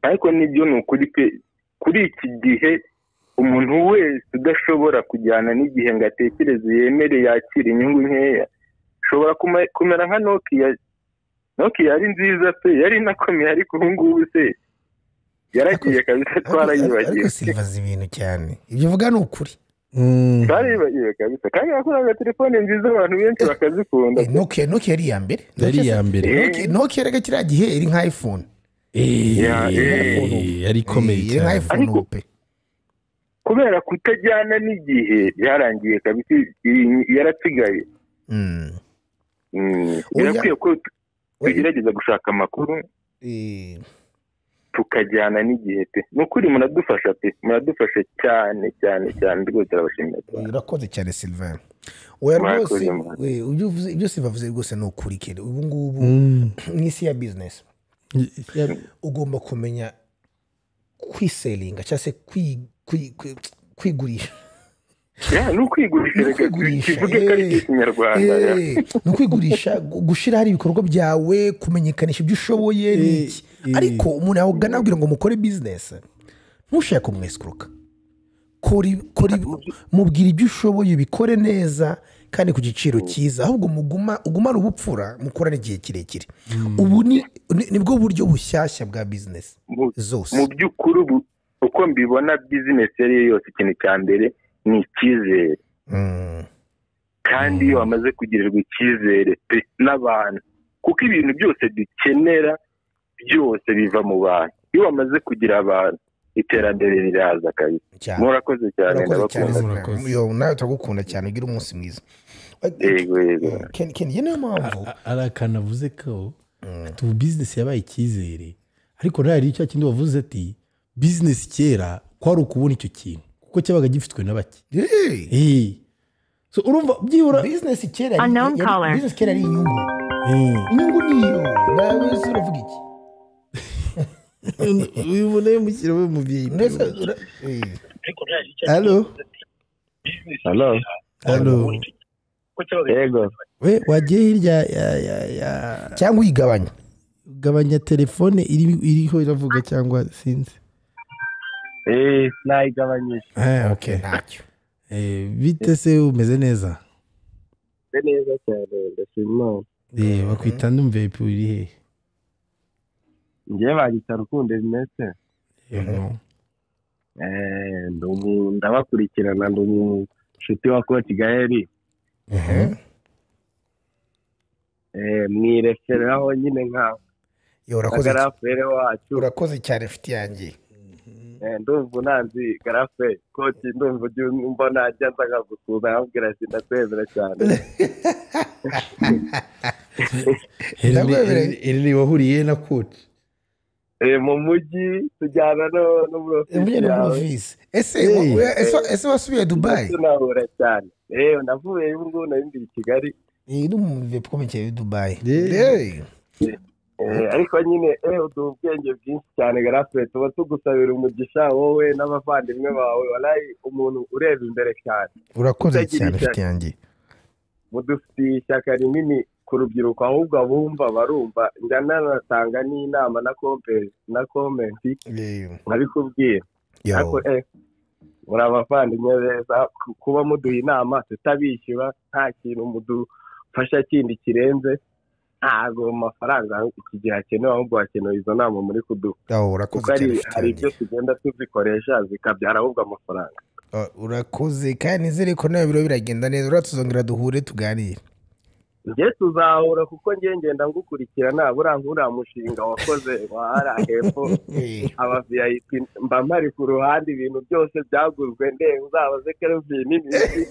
Ariko nibyo ni ukuri pe. Kuri iki gihe umuntu wese udashobora kujyana n'igihe ngo atekereze yemere yakira inyungu nkeya ashobora kumera nka Nokia ari nziza pe, yari nakomeye, ariko ubu ngubu se yaragiye kabisa twarayibagiwe. Ariko Sylvain ibintu cyane ibyo uvuga ni ukuri. Twarayibagiwe kabisa kandi yakoraga telefone nziza abantu benshi bakazikunda. Nokia yari iya mbere. Nokia rega kiriya gihe iri nka iPhone. Yari ikomeye cyane. Ariko kubera kutajyana n'igihe byarangiye kabisa, yarasigaye. Birakwiye ko tugerageza gushaka amakuru tukajyana n'igihe pe. Nukuri muradufasha pe, muradufasha cyane rwose turabashimira. Urakoze cyane Sylvain. Oya rwose ibyo sivavuze rwose ni ukuri kere. Ubu ngubu n'isi ya business ugomba kumenya kwiselinga cyangwa se kwigurisha. Ni ukwigurisha ni ukwigurisha, gushyira hari ibikorwa byawe, kumenyekanisha ibyo ushoboye n'iki. Ariko umuntu yawugana abwira ngo mukore business ntushake kumwesikuruka. Mubwira ibyo ushoboye bikore neza kandi ku giciro cyiza, ahubwo ugumana ubupfura mukorana igihe kirekire. Ubu nibwo buryo bushyashya bwa business zose. Mu by'ukuri uko mbibona business yari yose ikintu cya mbere ni icyizere. Kandi iyo wamaze kugirirwa icyizere n'abantu, kuko ibintu byose dukenera byose biva mu bantu. Iyo wamaze kugira abantu iterambere riraza kabisa. Murakoze cyane, ndabakunda. Nawe turagukunda cyane, ugira umunsi mwiza. Ken niyo mpamvu arakanavuze ko tubu business yabaye icyizere, ariko ntari icyo kindi wavuze ati business kera kwari ukubona icyo kintu kuko cyabaga gifitwe na bake. So urumva byibura business kera ari inyungu. Inyungu niyo nawe uravuga iki? Uyu muntu mushyira we mu byeyi. Hello. Yego. We wagiye hirya cyangwa uyigabanya telefone iriho iravuga cyangwa sinzi. Nayigabanyije. Okay. Bite se umeze neza? Neza cyane, ndashima. Bakwita ndumve uri he? Ngiye bagita Rukundo Ernest. Ndabakurikirana, ndi umushuti wa Coach Gaël. Mwireferaho nyine nkawe. Urakoze cyane mfiti yanjye. Ndumva nanzi Garafe Coach, ndumva mbona ajyaza gusuza abwira ati ndakwemera cyane. Iri wahuriye na Coach mu mujyi tujyana no muri office. Ese wasubiye Dubai? Tunahura cyane. Navuye ubu ngubu nari ndi i Kigali. N'umuvip komeye Dubai. ariko nyine uduha ubwenge bwinshi cyane garafure tuba tugusabira umugisha wowe n'abavandimwe bawe warayi umuntu ureba imbere cyane urakoze cyane ufite yanjye mudufitiye ishyaka rinini ku rubyiruko ahubwo abumva barumva njya nanatanga n'inama na komenti nkabikubwira ariko muri abavandimwe beza kuba muduha inama tutabishyura nta kintu mudufasha kindi kirenze ntabwo amafaranga iki gihe hakenewe ahubwo hakenewe izo nama muri kuduha kuko hari ibyo tugenda tuzikoresha zikabyara ahubwo amafaranga urakoze kandi nizere ko nawe biro biragenda neza uratuzongera duhure tuganire njye tuzahura kuko njye ngenda ngukurikirana buriya mushinga wakoze wahara hepfo abavip mba mpari ku ruhande ibintu byose byaguzwe uzabaze Kelvin n'ibindi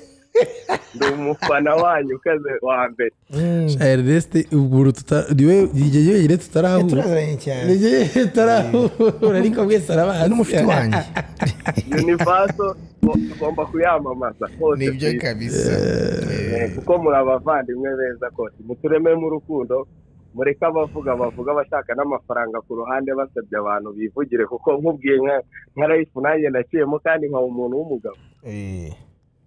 ndi umufana wanyu ukaze wa mbere Ernest ubwo niwe yigeye tutarahura tutarahura ariko mwese arabazi n'umufuti wanjye Universo tugomba kuyamamaza hose nibyo kabisa kuko muri abavandimwe beza kose mutureme mu rukundo mureka bavuga bashaka n'amafaranga ku ruhande basabye abantu bivugire kuko nkubwiye nka life nanjye naciyemo kandi nka umuntu w'umugabo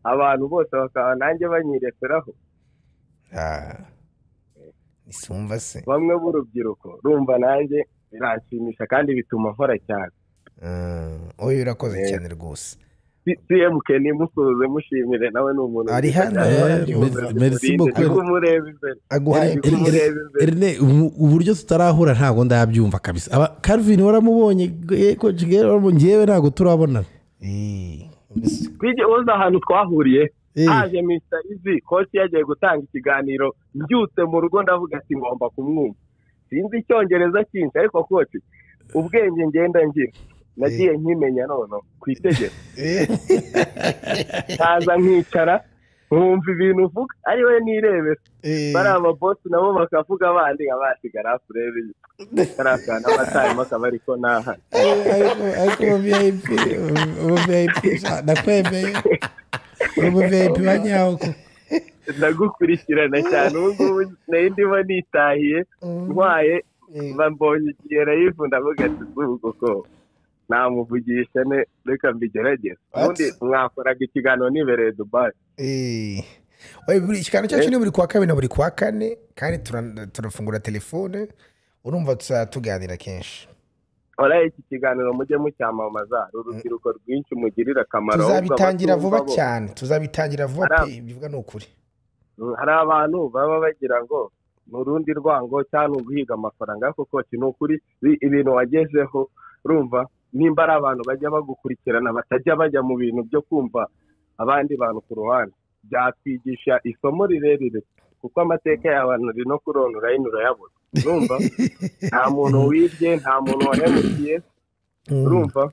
abantu bose bakaba nanjye banyireferaho isumva se bamwe b'urubyiruko rumva nanjye biranshimisha kandi bituma nkora cyane oya urakoze cyane rwose CMK nimusuze mushimire nawe ni umuntu ari hano merci beaucoup kumureba imbere aguhaye uburyo tutarahura ntago ndabyumva kabisa Calvin waramubonye ko ngewe ntago turabona kwije uza ahantu twahuriye aje Mr. Easy coach yagiye gutanga ikiganiro mbyutse mu rugo ndavuga ati ngomba kumwumva sinzi icyongereza cyinshi ariko coach ubwenge ngenda ngira nagiye nkimenya none kwitegera kaza nkicara nkumva ibintu uvuga ari we nirebera bari ababoss nabo bakavuga abandi abasigara furebe karakana abatayimo akabariko naha ariko VIP nakwemeye VIP banyaho ndagukurikirana cyane ubu ndimo nitahiye ntwaye bambonye igihe rayivu ndavuga ati ubwo namuvugisha ne reka mbigerageze ubundi mwakoraga ikiganiro nibereye Dubai buri ikiganiro cyacu ni buri kwa kabiri na buri kwa kane kandi turafungura telefone urumva tuganira kenshi iki kiganiro mujye mucyamamaza urubyiruko rwinshi mugirira akamaro tuzabitangira vuba cyane tuzabitangira vuba bivuga n'ukuri hari abantu baba bagira ngo nurundi rwango cyane uguhiga amafaranga ariko koci n'ukuri ibintu wagezeho urumva nimba ari abantu bajya bagukurikirana batajya bajya mu bintu byo kumva abandi bantu ku ruhande byatwigisha isomo rirerire kuko amateka y'abantu ri no kuronora urayabona urumva nta muntu wibye nta muntu wahemukiye urumva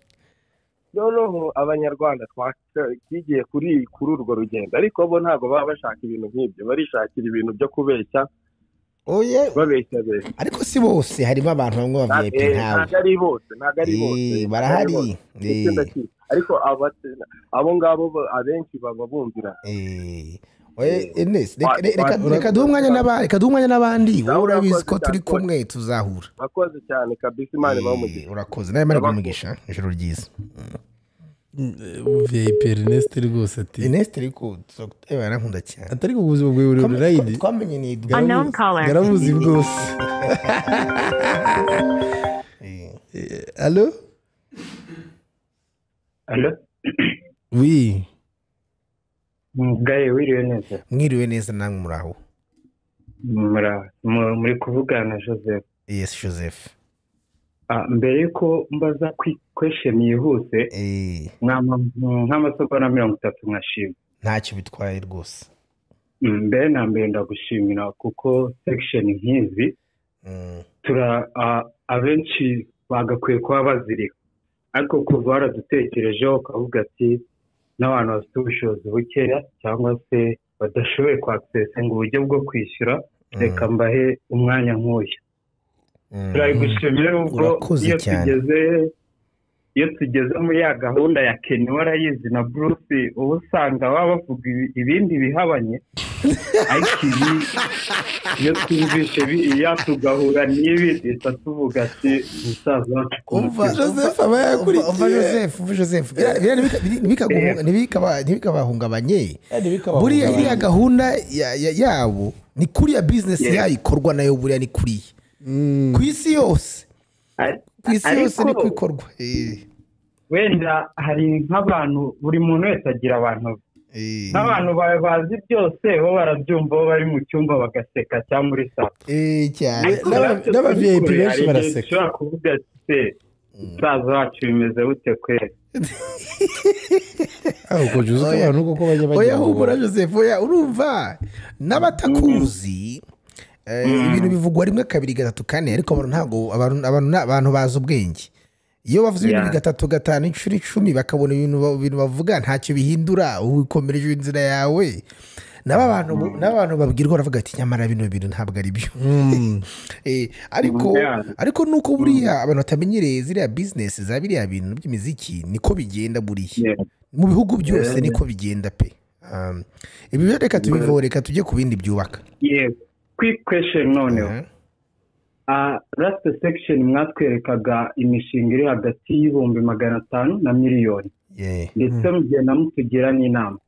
noneho abanyarwanda twagiye kuri urwo rugendo ariko bo ntabwo baba bashaka ibintu nk'ibyo barishakira ibintu byo kubeshya babeshya ariko si bose harimo abantu bamwe ba VIP ntabwo ari bose barahari ariko abo ngabo abenshi baba bumvira reka duhe umwanya n'abandi wowe urabizi ko turi kumwe tuzahura urakoze cyane kabisa imana ibamugisha urakoze nawe imana ibamugisha ijoro ryiza VIP Ernest rwose ati Ernest ariko yarankunda cyane atari ku buzima bwe buri ride twamenye ni garamuzi bwose allo oui Gaye mwiriwe neza namwe muraho muri kuvugana na Joseph yes Joseph mbere yuko mbaza question yihuse nk'amasoko na 30 nkashima ntacyo bitwaye rwose mbere na mbere ndagushimira kuko section nk'izi abenshi bagakwiye kuba baziriho ariko kuva waradutekerejeho ukavuga ati n'abantu bafite ubushobozi bukeya cyangwa se badashoboye kwaccessa ngo uburyo bwo kwishyura reka mbahe umwanya nk'uyu turabigushimira nubwo iyo tugeze muri ya gahunda ya Kenny warayizi na Bruce uba usanga baba bavuga ibindi bihabanye ariko ibi iyo twumvishe biriya tugahura n'ibi duhita tuvuga ati umusaza wacu umva Joseph aba yakurikiye umva Joseph ntibikabahungabanye buriya iriya gahunda yabo ni kuriya business yayikorwa nayo buriya ni kuriya ku isi yose niko ikorwa wenda hari nk'abantu buri muntu wese agira abantu n'abantu bazi byose bo barabyumva bo bari mu cyumba bagaseka cyangwa muri saa cyane n'aba VIP benshi baraseka ushobora kuvuga ati umusaza wacu bimeze bute kweri ahubwo Joseph abantu kuko bajya oya humura Joseph oya urumva n'abatakuzi ibintu bivugwa rimwe kabiri gatatu kane ariko ntabwo abantu bazi ubwenge iyo bavuze ibintu gatatu gatanu inshuro 10 bakabona ibintu bavuga ntacyo bihindura ukomereje inzira yawe n'abantu babwirwa baravuga ati nyamara bino bintu ntabwo ari byo ariko nuko buriya abantu batamenyereye ziriya business za biriya bintu by'imiziki niko bigenda buriya mu bihugu byose niko bigenda pe ibi reka tubivore tujye ku bindi byubaka quick question noneho last section mwatwerekaga imishinga iri hagati y'ibihumbi 500 na miliyoni ndetse mugenda mutugira n'inama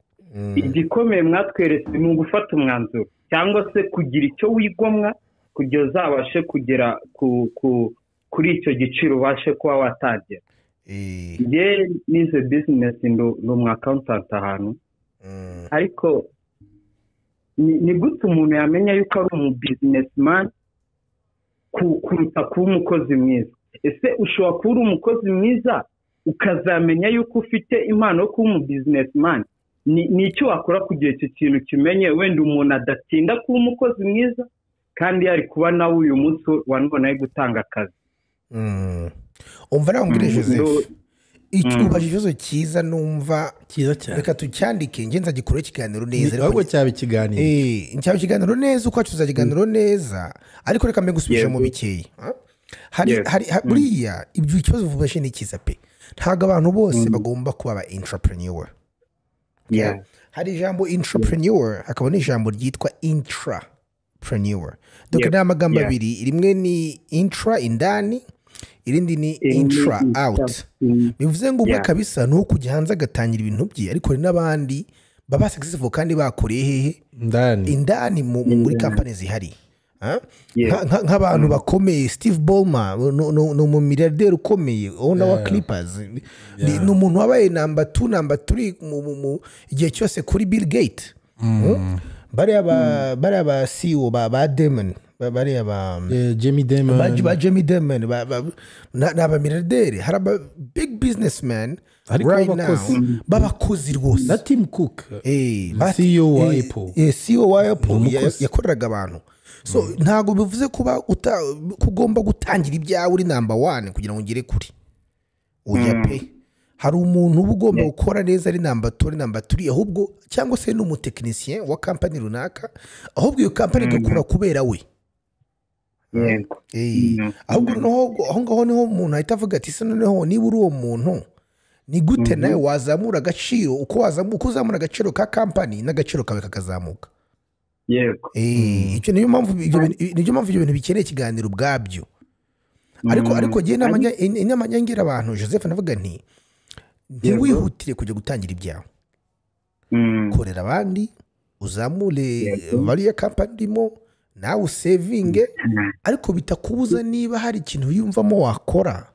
igikomeye mwatweretse ni ugufata umwanzuro cyangwa se kugira icyo wigomwa kugira uzabashe kugera kuri icyo giciro ubashe kuba watagera ye nize business ndo mu accountant ahantu ariko ni gute umuntu yamenya yuko ari umu businessman kuruta kuba umukozi mwiza ese ushobora kuba uri umukozi mwiza ukazamenya yuko ufite impano yo kuba umu businessman ni icyo wakora kugira icyo kintu kimenye wenda umuntu adatinda kuba umukozi mwiza kandi yari kuba nawe uyu munsi wanubona gutanga akazi umva nawe mbwire Joseph ubaje ikibazo cyiza numva cyiza cyane reka tucyandike nge nzagikora ikiganiro neza ahubwo cyaba ikiganiro cyaba ikiganiro neza uko tuza ikiganiro neza ariko reka mbe gusubije mu bikeyi hari buriya ibyo ikibazo vubashe ni cyiza pe ntago abantu bose bagomba kuba aba entrepreneur hari ijambo entrepreneur hakaba n'ijambo ryitwa intrapreneur donc ni amagambo abiri rimwe ni intra indani irindi ni intra out bivuze ngo umwe kabisa no kujya hanze agatangira ibintu bye ariko hari n'abandi baba successful kandi bakoreye hehe indani muri company zihari nk'abantu bakomeye Steve Ballmer no mu milliardaire ukomeye owner wa Clippers ni umuntu wabaye number 2 number 3 mu igihe cyose kuri Bill Gates bari aba CEO ba Demon bari aba Jamie Dimon n'aba milliardaire hari aba big businessmen right now babakozi rwose na Tim Cook CEO wa Apple CEO wa Apple yakoreraga abantu so ntago bivuze kuba kugomba gutangira ibyawe uri number 1 kugira ngo ngire kuri oya pe hari umuntu uba ugomba gukora neza ari number 2 number 3 ahubwo cyangwa se n'umutekinisien wa company runaka ahubwo iyo company igakora kubera we ahubwo aho ngaho niho umuntu ahita avuga ati se noneho niba uri uwo muntu ni gute nawe wazamura agaciro uko uzamura agaciro ka company n'agaciro kawe kakazamuka icyo niyo mpamvu ibyo bintu bikeneye ikiganiro ubwabyo ariko gihe inama nyangira abantu Joseph navuga nti ntiwihutire kujya gutangira ibyawe korera abandi uzamure variya company urimo nawe usevinge ariko bitakubuza niba hari ikintu wiyumvamo wakora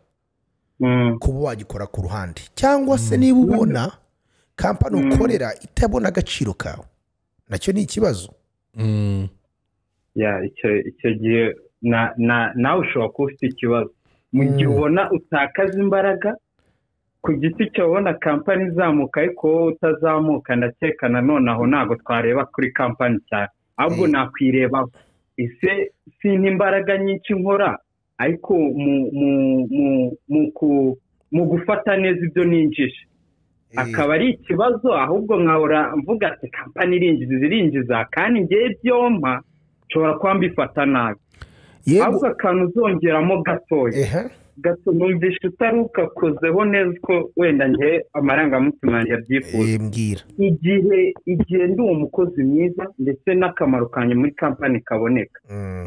kuba wagikora ku ruhande cyangwa se niba ubona company ukorera itabona agaciro kawe nacyo ni ikibazo icyo gihe nawe ushobora kuba ufite ikibazo mu gihe ubona utakaza imbaraga ku giti cyo ubona company izamuka ariko wowe utazamuka ndakekana noneho ntabwo twareba kuri company cyane ahubwo nakwirebaho ese sinta imbaraga nyinshi nkora ariko mu gufata neza ibyo ninjije akaba ari ikibazo ahubwo nkahora mvuga ati company irinjiza kandi ngewe byompa nshobora kuba mbifata nabi ahubwo akantu uzongeramo gatoya gato numvishe utaruka kozeho neza ko wenda nge amarangamutima yanjye abyifuza mbwira igihe ndi umukozi mwiza ndetse n'akamaro kanjye muri kampani kaboneka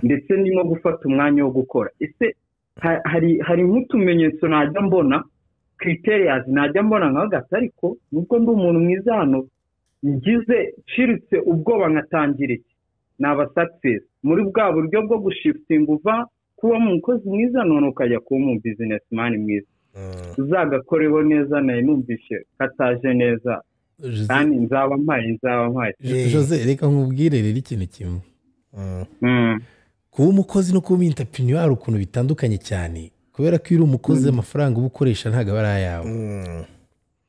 ndetse ni no gufata umwanya wo gukora ese hari nk'utumenyetso najya mbona criterias najya mbona nka gato ariko nubwo ndi umuntu mwiza hano ngize nshiritse ubwoba nkatangira iki naba success muri bwa buryo bwo gushiftinga uva kuba mu mukozi mwiza none ukajya kuba mu businessman mwiza uzagakoreho neza naye numvishe kataje neza kandi nzaba mpaye Jose reka nkubwire rero ikintu kimwe kuba umukozi no kuba entrepreneur ari ukuntu bitandukanye cyane kubera ko iri umukozi amafaranga uba ukoresha ntabwo aba ari ayawe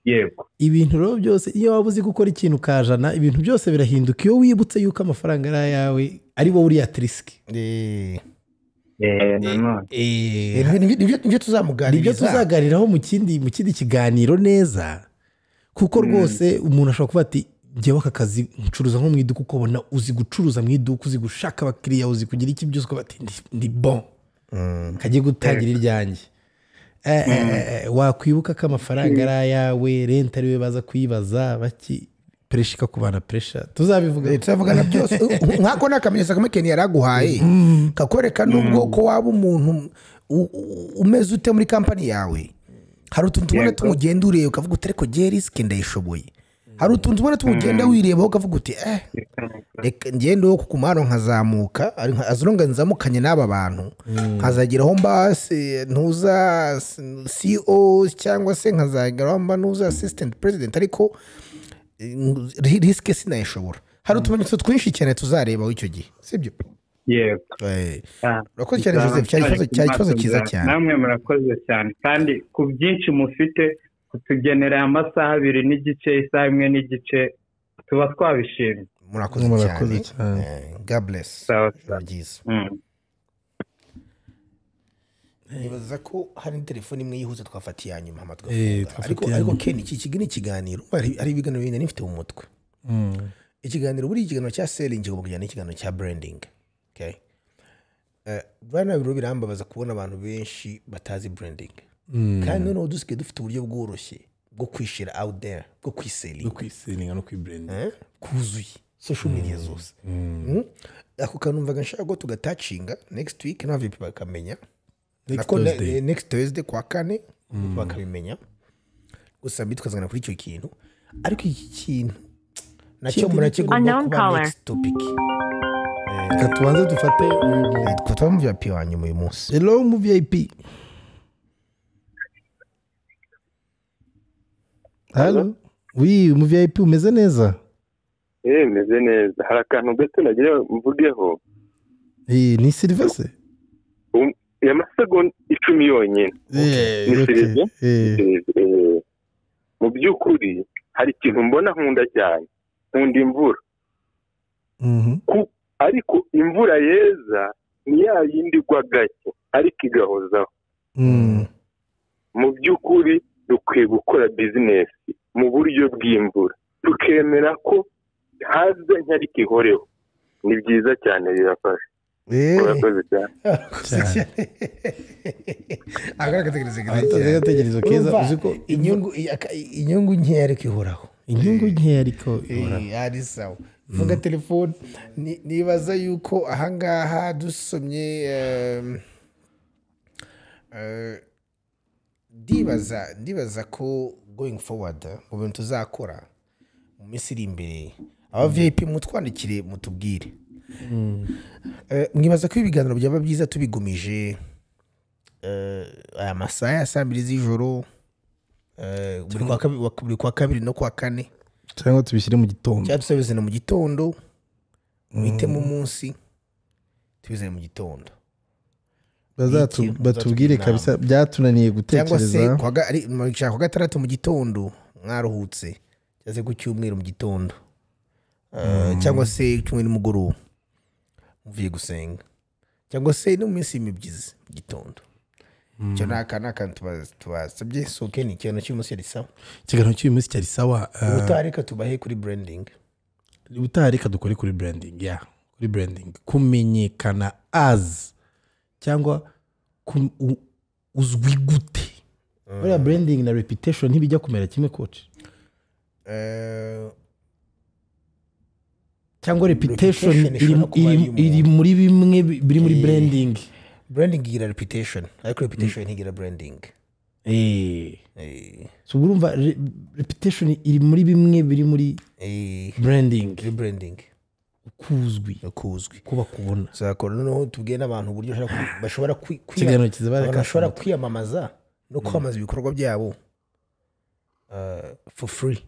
yego ibintu rero byose iyo waba uzi gukora ikintu kajana ibintu byose birahinduka iyo wibutse yuko amafaranga ari ayawe ari wowe uri at risk nibyo tuzaganiraho mu kindi kiganiro neza kuko rwose umuntu ashobora kuba ati njyewe aka kazi ncuruza nko mu iduka uko ubona uzi gucuruza mu iduka uzi gushaka abakiriya uzi kugira iki byose ukaba ati ndi bon kagiye gutangira iryanjye wakwibuka ko amafaranga ari ayawe renta ariwe baza kuyibaza baki puresha ikakubana puresha tuzabivugana byose nk'ako ni akamenyetso kamwe Ken yaraguhaye kakwereka n'ubwo ko waba umuntu umeze ute muri kampani yawe hari utuntu tubona tumugenda ureba ukavuga uti ariko jye risike ndayishoboye hari utuntu tubona tumugenda wirebaho ukavuga uti reka ngende wo kukumano nkazamuka azironga nzamukanye n'aba bantu nkazageraho mba ntuza CEO cyangwa se nkazageraho mba ntuza assistant president ariko risike sinayishobora hari utumenyetso twinshi cyane tuzarebaho icyo gihe sibyo yego urakoze cyane Joseph cyari ikibazo cyiza cyane namwe murakoze cyane kandi ku byinshi mufite kutugenera amasaha 2 n'igice isaha 1 n'igice tuba twabishimye murakoze cyane God bless byiza nibaza ko hari telefone imwe yihuze twafatiye hanyuma amatwi ariko Ken iki kigo ni ikiganiro ari ibiganiro bindi nifite mu mutwe ikiganiro buri ikiganiro cya selling ngo kujyana ikiganiro cya branding okay bana biro birambabaza kubona abantu benshi batazi branding kandi noneho dusike dufite uburyo bworoshye bwo kwishira out there bwo kwiselinga no kwibranding kuzuye social media zose ako kanumvaga nshaka go tugatachinga next week n'abavip bakamenya next Thursday kwa kane bakabimenya gusa bitwazana kuri icyo kintu ariko iki kintu nacyo murakigomba kuba next topic reka tubanze dufate twatwa mu VIP wanyu uyu munsi hello mu VIP hello oui mu VIP umeze neza meze neza hari akantu gato nagira mvugeho ni Silvestre y'amasegonda 10 yonyine mu by'ukuri hari ikintu mbona nkunda cyane nkunda imvura ariko imvura yeza ni ya yindi igwa gake ariko igahozaho mu by'ukuri dukwiye gukora business mu buryo bw'imvura tukemera ko haze ntariko ihoreho ni byiza cyane birafasha urakoze cyane agatekerezo keza uziko inyungu nkeya ariko ihoraho ari sawa vuga telefone nibaza yuko ahangaha dusomye ndibaza ko going forward mu bintu tuzakora mu minsi iri imbere abavip mutwandikire mutubwire mwibaza ko ibiganiro byaba byiza tubigumije aya masaha ya 2 z'ijoro buri kwa kabiri no kwa kane cyangwa tubishyire mu gitondo cyangwa tubizane mu gitondo mwite mu munsi tubizane mu gitondo batubwire kabisa byatunaniye gutekereza cyangwa se kwa gatandatu mu gitondo mwaruhutse cyangwa se ku cyumweru mu gitondo cyangwa se cyumweru nimugoroba muvuye gusenga cyangwa se no minsi y'imibyizi mu gitondo cyo naka tubasabye soke ni ikintu cy'umunsi cyari sawa ikiganiro cy'umunsi cyari sawa utareka tubahe kuri branding utareka dukore kuri branding kuri branding kumenyekana as cyangwa uzwi gute buriya branding na reputation ntibijya kumera kimwe coach cyangwa reputation iri muri bimwe biri muri branding igira reputation ariko reputation ntigira branding so urumva reputation iri muri bimwe biri muri branding kuzwi kuba kubona zakora no tubwiye n'abantu uburyo bashobora kwiyamamaza no kwamaza ibikorwa byabo for free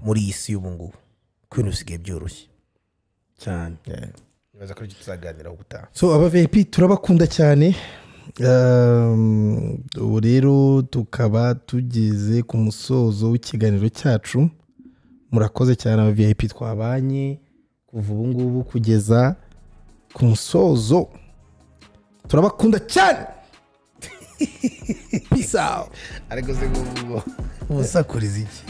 muri isi y'ubu ngubu kwino usigaye byoroshye cyane nibaza ko tuzaganiraho gutaha so abavip turabakunda cyane ubu rero tukaba tugeze ku musozo w'ikiganiro cyacu murakoze cyane abavip twabanye kuva ubu ngubu kugeza ku musozo turabakunda cyane peace out ariko se ngo musakuriza iki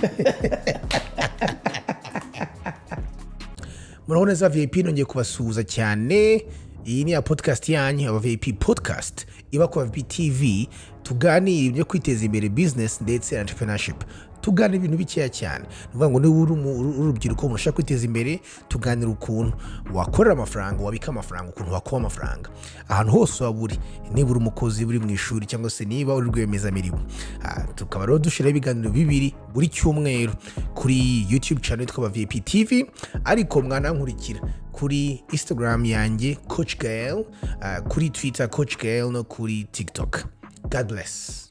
murabona za VIP nongeye kubasuhuza cyane iyi ni ya podcast yanyu Abavip Podcast iba ku Abavip TV tuganira ibyo kwiteza imbere business ndetse na entrepreneurship tuganira ibintu bikeya cyane nuvuga ngo ni urubyiruko mushaka kwiteza imbere tuganira ukuntu wakorera amafaranga wabika amafaranga ukuntu wakuba amafaranga ahantu hose waburi niba uri umukozi uri mu ishuri cyangwa se niba uri rwiyemezamirimo tukaba rero dushiraho ibiganiro bibiri buri cyumweru kuri YouTube channel yitwa Abavip TV ariko mwanankurikira kuri Instagram yanjye Coach Gael kuri Twitter Coach Gael no kuri TikTok. God bless.